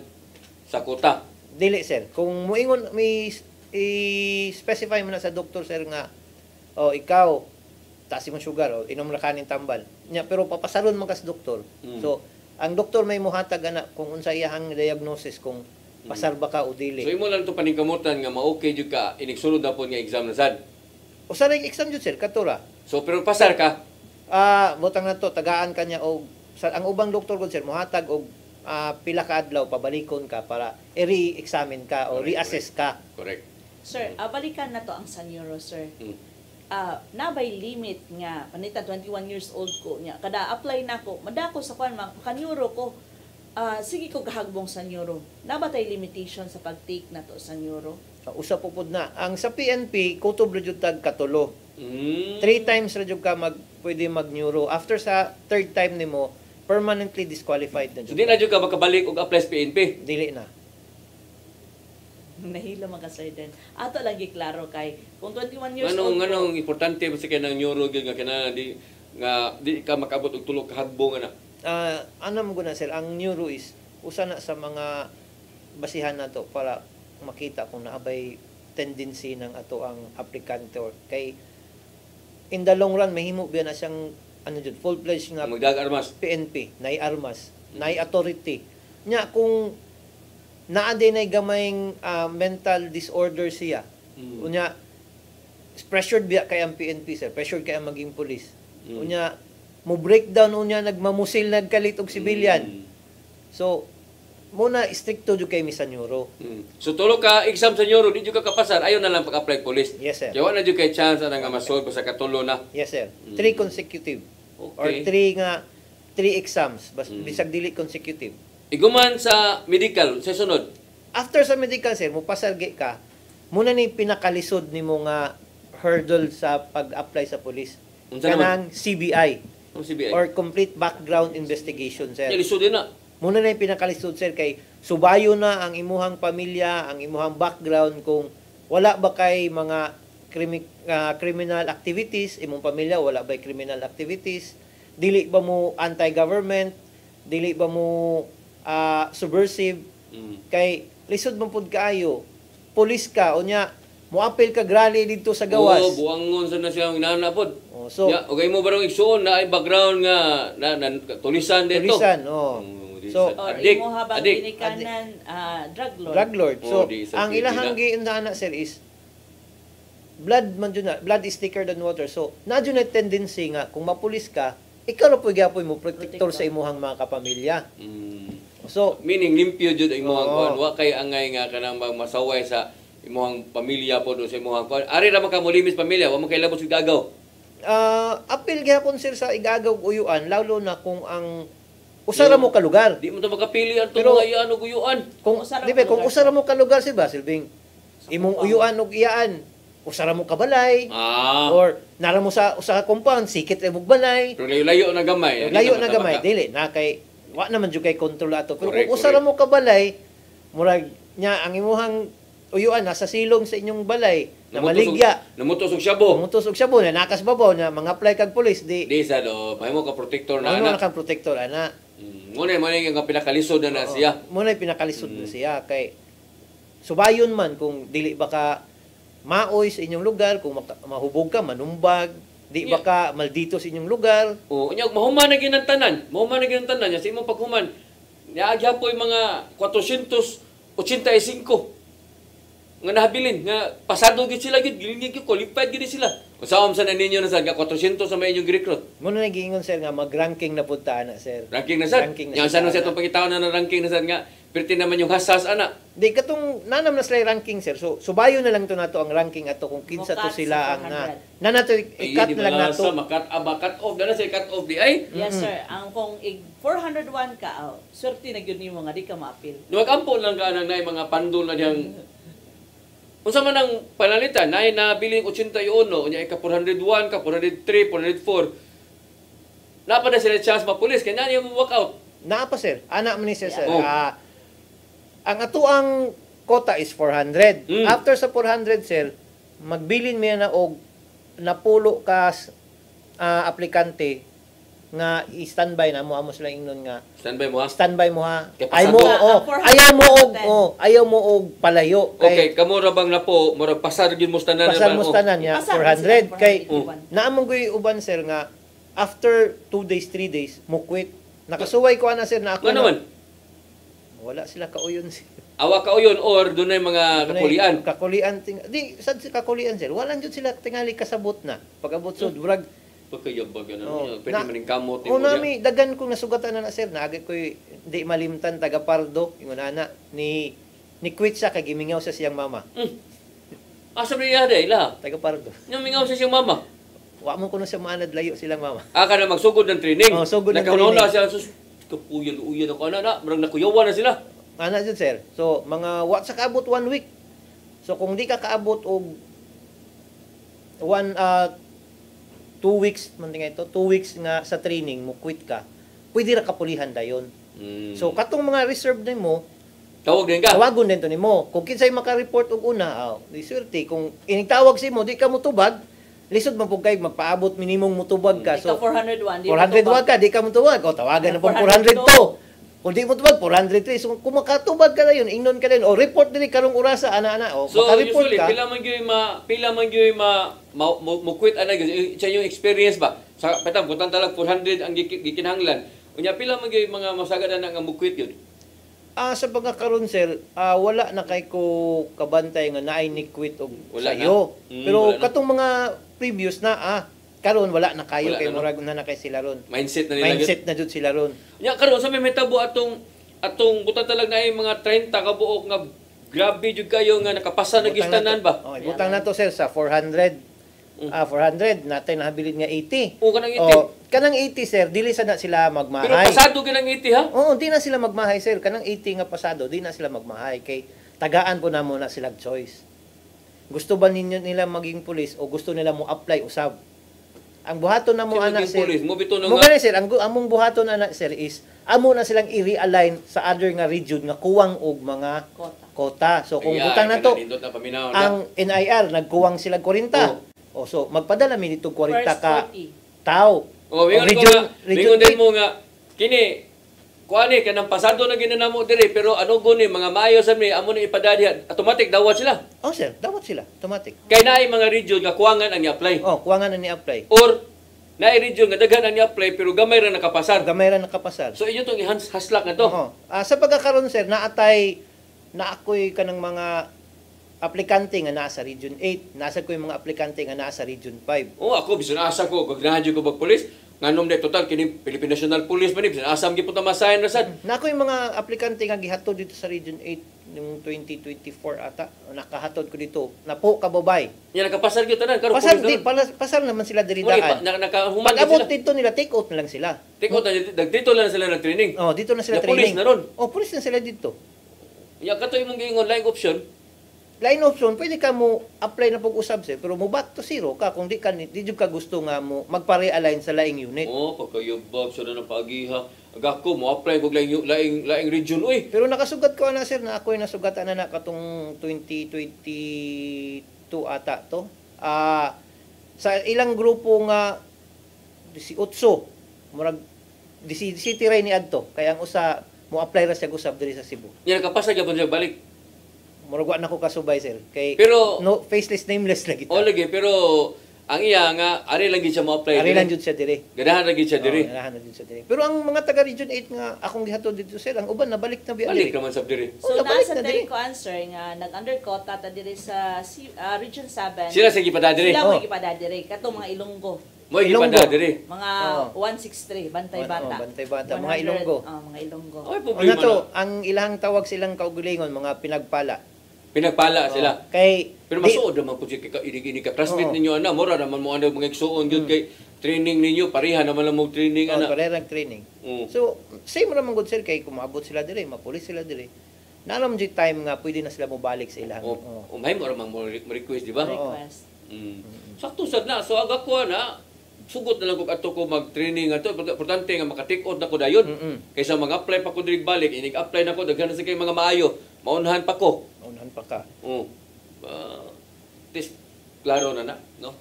sa kuta. Dili sir. Kung muingon may i-specify mo na sa doktor sir nga ikaw taas imong sugar o inom ra kaning tambal. Nya pero papasaron man ka sa doktor. So ang doktor may muhatag ana kung unsa iyang diagnosis kung pasar ba ka o dili. So imo lang to paningkamutan nga ma-okay jud ka inig sulod na po nga exam na sad. Usa ra exam jud sir katura. So pero pasar ka. Butang na to tagaan kanya og ang ubang doktor gud sir muhatag og pila ka adlaw pabalikon ka para i-re-examine ka o reassess ka. Correct. Sir, balikan na to ang sa neuro, sir. Nabay limit nga panita 21 years old ko nya kada apply nako madako sa kwan maka-neuro ko. Sige ko kahagbong sa neuro. Nabatay limitation sa pag-take na to sa neuro? Usa po pud na. Ang sa PNP kutob ra jud tag katulo. 3 times ra jud ka pwede mag-neuro. After sa third time nimo, permanently disqualified na So jud. di na jud ka makabalik og apply sa PNP. Dili na. Nahilo man ka sir din. Ato lang giklaro kay kung 21 years old Nganong importante ba sa kanang neuro gyud nga kinahanglan di ka makabot og tulo ka hagbong ana. Ano mo na sir, ang neuro is usa na sa mga basihan nato para makita kung naabay tendency ng ato ang aplikante or kay in the long run mahimo biya na siyang full-fledged nga Magdag-armas. PNP, nay armas, nay authority. Nya kung naa din ay gamayng mental disorder siya. Unya pressured biya kay ang PNP sir, pressured kay ang maging police. Unya mo breakdown unya nagmamusil nagkalit og civilian. So muna stricto jud kay misa neuro. So tulo ka exam sa neuro di jud ka kapasar ayo na lang pag-apply police. Yes sir. Kaya wala jud kay chance ana nga ma-solve sa katulo na. Yes sir. 3 consecutive. Or Okay. 3 exams bisag dili consecutive. Iguman sa medical sa sunod. After sa medical sir, mo pasargi ka. Muna ni pinakalisod nimo nga hurdle sa pag-apply sa police. Unsa naman? Kanang CBI Ang CBI. or complete background investigation sir. Ya lisod din na. Muna na yung pinakalisod sir kay subayo na ang imuhang pamilya, ang imuhang background kung wala ba kay mga criminal activities, imong pamilya wala ba criminal activities, dili ba mo anti-government, dili ba mo subversive, kay lisod man pud kaayo, police ka unya moapil ka grali dito sa gawas. Buangon sa na siyang inana pod. So okay mo barong igsuon na ay background nga na tulisan dito. tulisan, So, or Adik. imo habang Adik. ginikanan drug lord. drug lord. So, di sa ang pwede ilahang na. giundana sir is blood man dyan na. Blood is thicker than water. So, na dyan na tendency nga, kung mapulis ka, ikaw na po gapoy mo protector sa imuhang mga kapamilya. So, Meaning limpyo jud ang imong Oo. kuan, wa kay angay nga kanang masaway sa imong pamilya pod o sa imong kuan. Ari ra man ka mo limis pamilya, wa man kay labot sa gagaw. appeal gyapon sir sa igagaw uyuan, lalo na kung ang usara mo ka lugar. Di mo ta makapili ang Pero- mga iyano guyuan. Kung Usara di mo ba kung lugar, usara mo ka lugar si Basilbing, imong compound. uyuan og iyaan, usara mo ka balay, or nara mo sa usa ka compound, sikit ay mo balay, Pero layo na gamay. Di layo ka na gamay, matabaka. dili na kay wa naman jud kay kontrol ato. Pero Correct, kung usara correct. mo ka balay, murag nya ang imuhang uyuan nasa silong sa inyong balay na maligya. Namutos og syabo. Mutos og sabo na nakas babaw na mga apply kag pulis di Di sa do, mahimo ka protector na ano ana. na kang protector ana. Muna mo nga pinakalisod na siya. Muna pinakalisod na siya kay subayon man kung dili ba ka maoy sa inyong lugar, kung mahubog ka, manumbag, di ba ka maldito sa inyong lugar. O, nya mahuman na gyud ang tanan. Mahuman na gyud ang tanan nya sa imong paghuman. Niagya po yung mga 485 nga nahabilin nga pasado gid sila gid giling gid qualified gid sila. Usaom sa ninyo na sad nga 400 sa may inyong recruit. Muna nagiingon sir nga mag-ranking na punta na sir. Ranking na sad. Ranking Yang na sa sad. itong pangitaon na ng ranking na sad nga perti naman yung hasas ana. Di katong nanam na sila ranking sir. So subayo na lang to nato ang ranking ato kung kinsa to Mukat sila sa ang 400. na nato i-cut na lang nato. Cut off na sa cut off di ay. Yes, sir. Ang kung 401 ka, swerte na yun mo nga, di ka ma-appeal. Nuwag-ampo lang ka nang nay mga pandol na diyang unsa man ang panalitan nay nabiling 81 unya ka 401 ka 403 404 napa na sila chance mapulis kanya niya mo walk out. Naa pa sir. Ana man ni sir. Yeah. Oh. Ang ato ang quota is 400. Mm. After sa 400 sir, magbilin mi na og napulo ka aplikante nga i-standby na mo amo sila ingnon nga Standby mo ha. standby mo ha. Kay Ay mo pasado. ayaw mo og palayo Okay, kamo ra bang napo murag pasar gyud mo tanan pasal mo tanan niya Pasal 400 kay sila, 481. naamong goy uban sir nga after 2 days 3 days mo quit. Nakasuway ko ana sir na ako Nga naman, wala sila kauyon sir. awa ka uyon or dunay mga kapulian. Kakulian di sad si kakulian sir. Wala jud sila tingali kasabot na. Pag-abot sud murag Pagkayabag yan. Oh, Pwede man yung kamot. O nami dagan kong nasugatan na sir na agad ko di malimtan taga Pardo ingon ana ni quit siya kay gimingaw sa siyang mama. Asa ba iya day la? Taga Pardo. Yung mingaw sa siyang mama. Wa mo kuno siya maanad layo silang mama. Ka na magsugod ng training. Oh, sugod ng Nakauna training. siya sus kapuyan-uyan ako ana murag nakuyawan na sila. Ana jud sir. So mga wa sa kaabot 1 week. So kung di ka kaabot og 2 weeks man nga ito, 2 weeks nga sa training mo quit ka. Pwede ra kapulihan dayon. So katong mga reserve nimo, Tawag din ka. tawagon din to nimo. Kung kinsay maka-report og una, di swerte kung initawag si mo di ka motubag, lisod man pug kay magpaabot minimum motubag ka. Di ka So 401, di 400 mo wag ka, di ka motubag. O tawagan na pang 400 402. Kung di mo tubag 403. So kung makatubag ka na yun, ingnon ka din o report diri karong orasa ana-ana o So maka-report usually ka. pila man gyud mo quit ana gyud sa yung experience ba. Sa patang butang talag 400 ang gikinahanglan. Unya pila man gyud mga masagad na nga mo quit yun. Sa pagkakaroon sir, wala na kay ko kabantay nga naay ni quit og Wala sayo. na. Pero Wala na. katong mga previous na karon wala na kayo Wala kay na, no? murag na kay sila ron. Mindset na nila gyud. Mindset na jud sila ron. Nya karon sa may metabo atong butang talag na ay mga 30 ka buok nga grabe jud kayo nga nakapasa na gistanan ba. Okay, butang na to sir sa 400. 400 natay nahabilin nga 80. O kanang O, kanang 80 sir, dili sa na sila Pero magmahay. pasado ginang 80 ha. Oo, di na sila magmahay sir. Kanang 80 nga pasado, di na sila magmahay kay tagaan po na muna silang choice. Gusto ba ninyo nila maging pulis o gusto nila mo apply usab? Ang buhaton na mo ana sir. Mo bito na Mo nga. gani sir, among buhaton ana sir is amo na silang i-realign sa other nga region nga kuwang og mga Kota. kota. So kung Kaya, butang na to, nindot na paminaw na. ang NIR nagkuwang sila 40. O so magpadala mi dito 40 First ka 40. tao. O wingon ko nga, wingon din mo nga kini kuani kanang pasado na ginanamo diri pero ano guni mga maayo sa mi amo ni ipadadi automatic dawat sila. Oh sir, dawat sila, automatic. Kay naay mga region nga kuwangan ang i-apply. Oh, kuwangan na ni apply. Or naay region nga daghan ang i-apply pero gamay ra nakapasar. Gamay ra nakapasar. So inyo tong haslak na to. Oo. Sa pagkakaroon sir, naatay na ako'y kanang mga aplikante nga nasa Region 8, nasa ko yung mga aplikante nga nasa Region 5. Oh, ako bisan asa ko gagnahan jud ko bag pulis. Nganom de total kini Philippine National Police man ni bisan asam gyud ta masayan ra sad. Na ako yung mga aplikante nga gihatod dito sa Region 8 yung 2024 ata, nakahatod ko dito. Napo kababay. Nya nakapasar gyud tanan karon Pasar pulis di, pasar naman sila diri Muli, daan. nakahuman Pag gyud abot sila. dito nila, take out na lang sila. Tiko dagdito lang sila ng training. Oh, dito na sila Na pulis training. na ron. Oh, pulis na sila dito. Ya kato imong giingon online option. Line option, pwede ka mo apply na pag-usab sir, pero mo back to zero ka kung di jud ka gusto nga mo magpa-realign sa laing unit. Oh, pagkayubab sa na pagiha. Agako mo apply kog laing region uy. Pero nakasugat ko na sir na ako'y nasugatan na katong 2022 ata to. Sa ilang grupo nga 18 murag city ray ni adto kaya ang usa mo apply ra siya usab diri sa Cebu. Nya nakapasa gyapon siya balik. Murag wa na ko kasubay sir kay Pero no faceless nameless lagi ta. o lagi pero ang iya nga ari lang gid siya mo apply. Ari lang jud siya dire. Ganahan lagi siya diri. Ganahan na jud siya dire. Pero ang mga taga Region 8 nga akong gihatod dito sir, ang uban nabalik na biya Balik dire. naman sa diri. So nabalik nasa na diri diri. ko answer nga nag-undercoat ta diri sa Region 7. Sila sa gipada diri. Sila Oh. mo ipada diri katong mga Ilonggo. Mo gipada diri. Mga Oh. 163 Bantay Bata. Bantay Bata, mga 100, Ilonggo. mga Ilonggo. Oy Ano problema to, na. ang ilang tawag silang kaugalingon mga pinagpala. Pinagpala sila. Kay Pero di- masuod naman po siya ini ka classmate Oo. ninyo ana, mura naman mo ano mga igsuon gyud kay training ninyo, pareha naman lang mo training ana. parehang training. Mm. So, same naman good sir kay kumabot sila dire, mapulis sila dire. Nalam di time nga pwede na sila mobalik sa ilang. O may mo ramang mo request, di ba? Oo. Request. Sakto sad na. So aga ko na sugot na lang kog ato ko mag-training ato. Importante nga maka-take out na ko dayon. Kaysa mag-apply pa ko diri balik, inig-apply na ko daghan na sa kay mga maayo. Maunhan pa ko. Unahan pa ka. Tis klaro na no?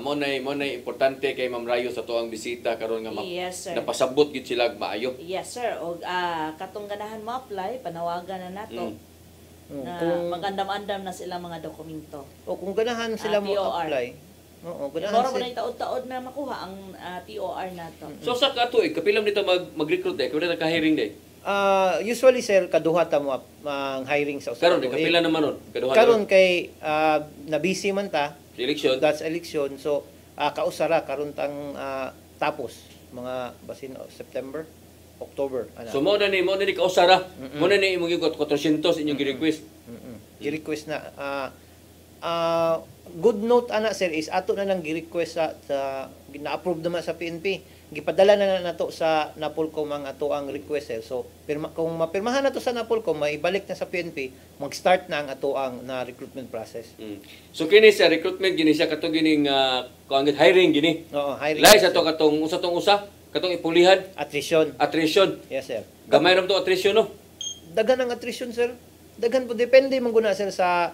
Mo nay importante kay Ma'am Rayo sa tuang bisita karon nga Yes, sir. napasabot gid sila og maayo. Yes, sir. O katong ganahan mo apply, panawagan na nato. Na Kung, magandam-andam na sila mga dokumento. o kung ganahan sila mo TOR. apply. Oo, ganahan Moro mo sila. na taod-taod na makuha ang TOR nato. So sa katuig kapilam dito mag-recruit day, kung ka-hiring day. Usually sir kaduha ta mo ang hiring sa Karon di kapila naman nun. Kaduha Karon kay na busy man ta, election. that's election. So kausara karon tang tapos mga basin September, October ana. So mo na ni kausara. Mo na ni imong gigot 400 inyong gi-request. Gi-request na good note ana sir is ato na lang gi-request sa na-approve naman sa PNP. Gipadala na nato sa Napolcom ang ato ang request sir. So kung mapirmahan nato sa Napolcom, maibalik na sa PNP, mag-start na ang ato ang na recruitment process. So kini sa recruitment gini siya katong gining hiring gini. Oo, hiring. Lahi sa to katong usa katong ipulihan, attrition. attrition. Yes sir. Gamay ram to attrition no. Daghan ang attrition sir. Daghan po depende man guna sir sa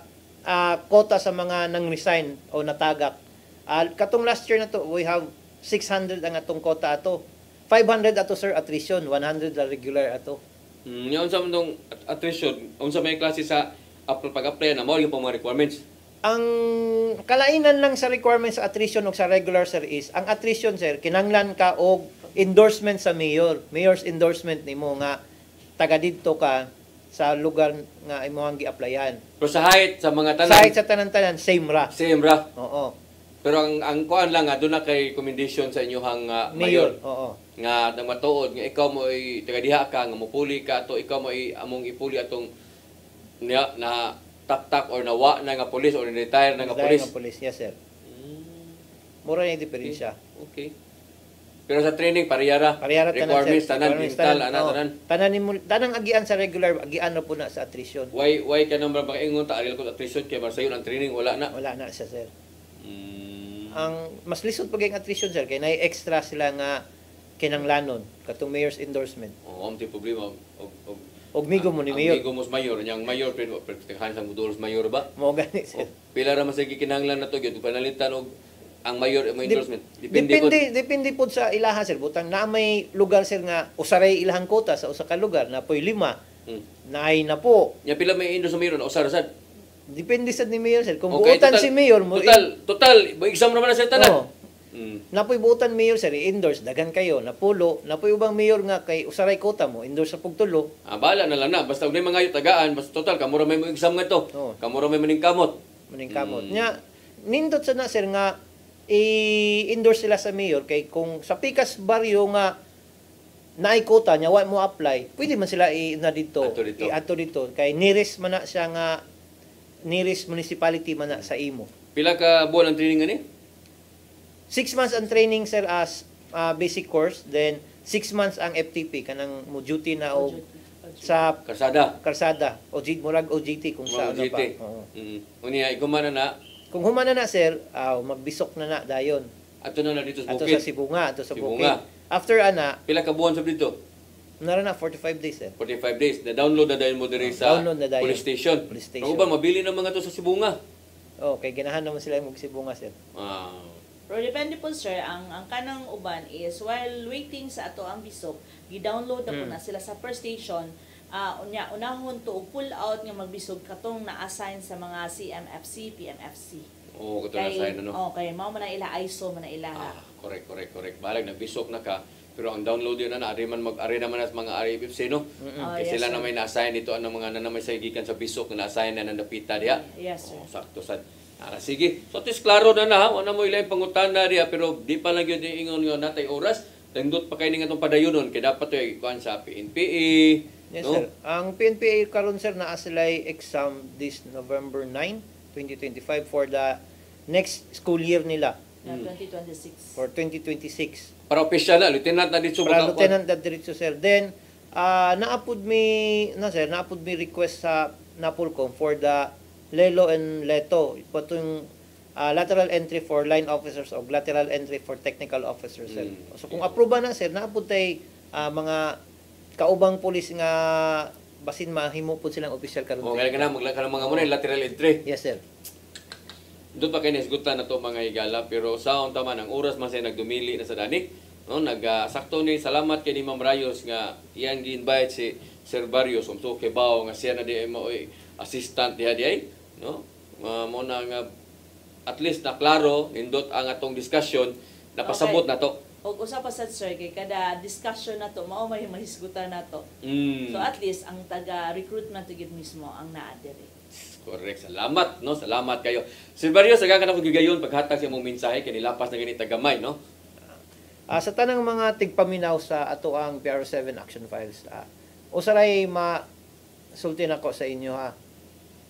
quota sa mga nang resign o natagak. Katong last year na to, we have 600 ang atong quota ato. 500 ato sir attrition, 100 la regular ato. Nya unsa man tong attrition, unsa may klase sa pag-apply na mo yung mga requirements. Ang kalainan lang sa requirements sa attrition o sa regular sir is, ang attrition sir, kinanglan ka og endorsement sa mayor. Mayor's endorsement nimo nga taga didto ka sa lugar nga imong gi-applyan. Pero sa height sa mga tanan, Sa sa tanan-tanan same ra. same ra. Oo. Pero ang kuan lang nga doon na kay commendation sa inyong mayor. Oo. Nga nang matuod nga ikaw mo ay taga diha ka nga mopuli ka to ikaw mo ay among ipuli atong na tak or nawa na nga pulis or retire na nga pulis. Police, yes sir. Mura na yung diferensya. Okay. Pero sa training parehara. Parehara tanan Requirements sir. tanan Requirements, mental tanan, ana oo. tanan. Tanang agian sa regular, agian na po na sa attrition. Why ka nang makaingon ta aril ko attrition kay marsayon ang training wala na. Wala na siya sir. Ang mas lisod pag ang attrition sir kay nay extra sila nga kinanglanon katong mayor's endorsement. Oo, ang problema Og migo mo ni mayor. Amigo mo mayor, yang mayor pero pertihan sa modulos mayor ba? Mo gani sir. Pila ra man sa gikinahanglan nato gyud panalitan og ang mayor mo endorsement. Depende Depende po sa ilaha sir. Butang na may lugar sir nga usaray ilahang kota sa usa ka lugar na po'y 5. Naay na po. Nya pila may endos sa mayor na usar sad. Depende sa ni mayor sir. Kung Okay, buutan si mayor mo total exam naman na sa tanan. Oo. Napoy buutan mayor sir, endorse dagan kayo, napulo, napoy ubang mayor nga kay usaray kota mo, endorse sa pugtulo. Bala na lang na basta ug mga tagaan, basta total kamura may mo exam nga to. Oo. Kamura may maning kamot. Maning kamot. Nya nindot sa na sir nga i-endorse sila sa mayor kay kung sa pikas baryo nga naay kota nya wa mo apply, pwede man sila na dito, i-ato dito kay nearest man na siya nga nearest municipality man na sa imo. Pila ka buwan ang training ani? 6 months ang training sir as basic course, then 6 months ang FTP kanang mo duty na og sa karsada o murag OJT kung sa ano pa. Oo. Unya igumana na Kung humana na sir, magbisok na dayon. ato na dito sa Ato bukid. sa Sibunga, ato sa Sibunga. bukid. After ana, Pila ka buwan sa dito? nara na 45 days sir. 45 days. Na-download na dahil mo diri sa Download na dayon. police station. Police station. Ano ba, mabili na mga to sa Sibunga? Oh, kay ganahan naman sila mag Sibunga sir. Pero depende po sir, ang kanang uban is while waiting sa ato ang bisok, gi-download na po na sila sa first station. Unahon to pull out nga magbisog katong na-assign sa mga CMFC, PMFC. Oo, kato na sign ano. Okay, mao man na ila ISO man na ila. Correct. Balag nagbisok na ka. Pero ang download yun na ari man mag-ari naman as mga RFFC, no? Kasi sila na may na-assign ito ang mga nanamay sa gikan sa bisok na na-assign na napita diha. Yes, sir. Sakto sad. Sige. So tis klaro na na, wala mo ilay pangutana diha pero di pa lang gyud ingon nga natay oras. Tindot pa kay ning atong padayonon kay dapat to kuan sa PNPA. Yes, no? sir. Ang PNPA karon sir naa sila'y exam this November 9, 2025 for the next school year nila Na 2026. for 2026. Para official na lieutenant na dito Para lieutenant na diretso sir. Then naapod mi request sa Napolcom for the Lelo and Leto. Ito yung lateral entry for line officers o lateral entry for technical officers sir. So kung approve na sir, naapod tay mga kaubang pulis nga basin mahimo pud silang official karon. Kaya ka na maglaka ng mga muna lateral entry. Yes sir. Doon pa kayo nasgutan na to mga higala pero saon tama ang oras man say nagdumili na sa dani. No, sakto ni salamat kay ni Ma'am Rayos nga iyang gi-invite si Sir Barrios umso Kibaw nga siya na di mo assistant diha di no. Mo na nga at least na klaro nindot ang atong discussion napasabot na to. Og usa pa sad sir kay kada discussion na to mao may mahisgutan na to. So at least ang taga recruitment gid mismo ang naa diri. Correct. Salamat, no? Salamat kayo. Sir Barrios, aga ka na gigayon paghatag sa imong mensahe kay nilapas na gani tagamay, no? Sa tanang mga tigpaminaw sa ato ang PR7 action files, usaray sulti nako sa inyo ha.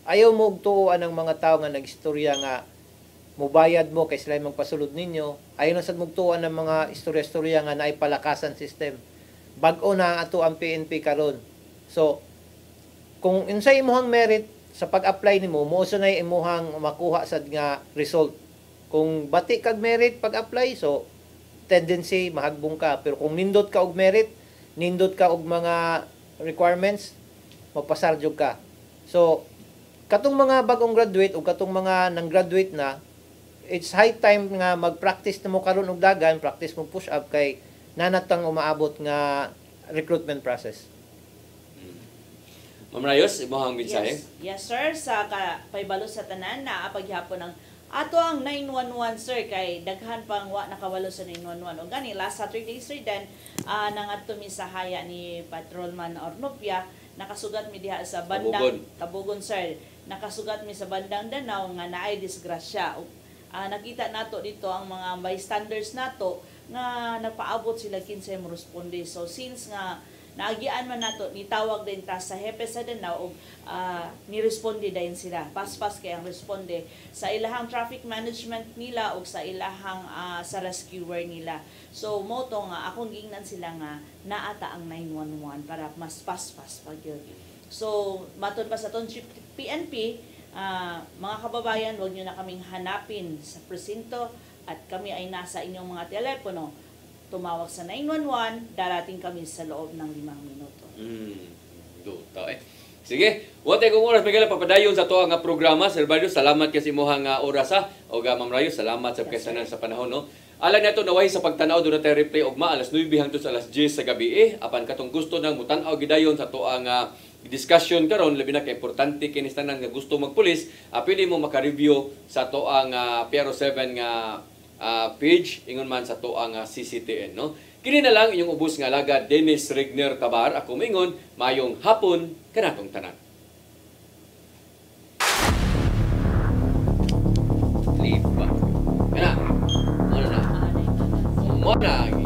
Ayaw mo tuuan ang mga tao nga nagistorya nga mubayad mo kay sila magpasulod ninyo. Ayaw na sad mugtuan ng mga istorya-istorya nga naay palakasan system. Bag-o na ato ang PNP karon. So kung unsay imong merit sa pag-apply nimo, mo sa nay imuhang makuha sad nga result. Kung bati kag merit pag-apply, so tendency mahagbong ka. Pero kung nindot ka og merit, nindot ka og mga requirements, mapasar jud ka. So katong mga bagong graduate o katong mga nang-graduate na, it's high time nga mag-practice na mo karon og dagan, practice mo push up kay nanatang umaabot nga recruitment process. Ma'am Rayos, imong mensahe. Yes sir, sa paybalo sa tanan na paghapon ng ato ang 911 sir kay daghan pang wa nakawalo sa 911 o gani last Saturday sir then nangadto mi sa haya ni Patrolman Ornopia nakasugat mi diha sa bandang Tabugon sir nakasugat mi sa bandang Danau nga naay disgrasya. Nakita nato dito ang mga bystanders nato nga nagpaabot sila kinsay mo responde. So since nga naagian man nato nitawag din ta sa hepe sa Danau og ni-responde din sila. Pas-pas kay ang responde sa ilahang traffic management nila og sa ilahang sa rescuer nila. So mo to nga akong gingnan sila nga naata ang 911 para mas pas-pas pag yun. So matod pa sa ton PNP, mga kababayan, huwag nyo na kaming hanapin sa presinto at kami ay nasa inyong mga telepono. Tumawag sa 911, darating kami sa loob ng 5 minuto. Duta Sige, wate kong oras Miguel papadayon sa to nga programa. Sir Barrios, salamat kasi imong oras ha. O Ma'am Rayos, salamat sa pagkasanan sa panahon no. Alam nato naway sa pagtanaw do na tayo replay ogma alas 9 hangtod sa alas 10 sa gabi apan katong gusto nang mutan-aw gidayon sa to ang discussion karon labi na kay importante kini tanan nga gusto magpulis pwede mo maka-review sa to ang PR7 nga page ingon man sa to ang CCTN no. Kini na lang inyong ubos nga alagad Dennis Regner Tabar ako mingon mayong hapon kanatong tanan. Lipa. Kana. Mona.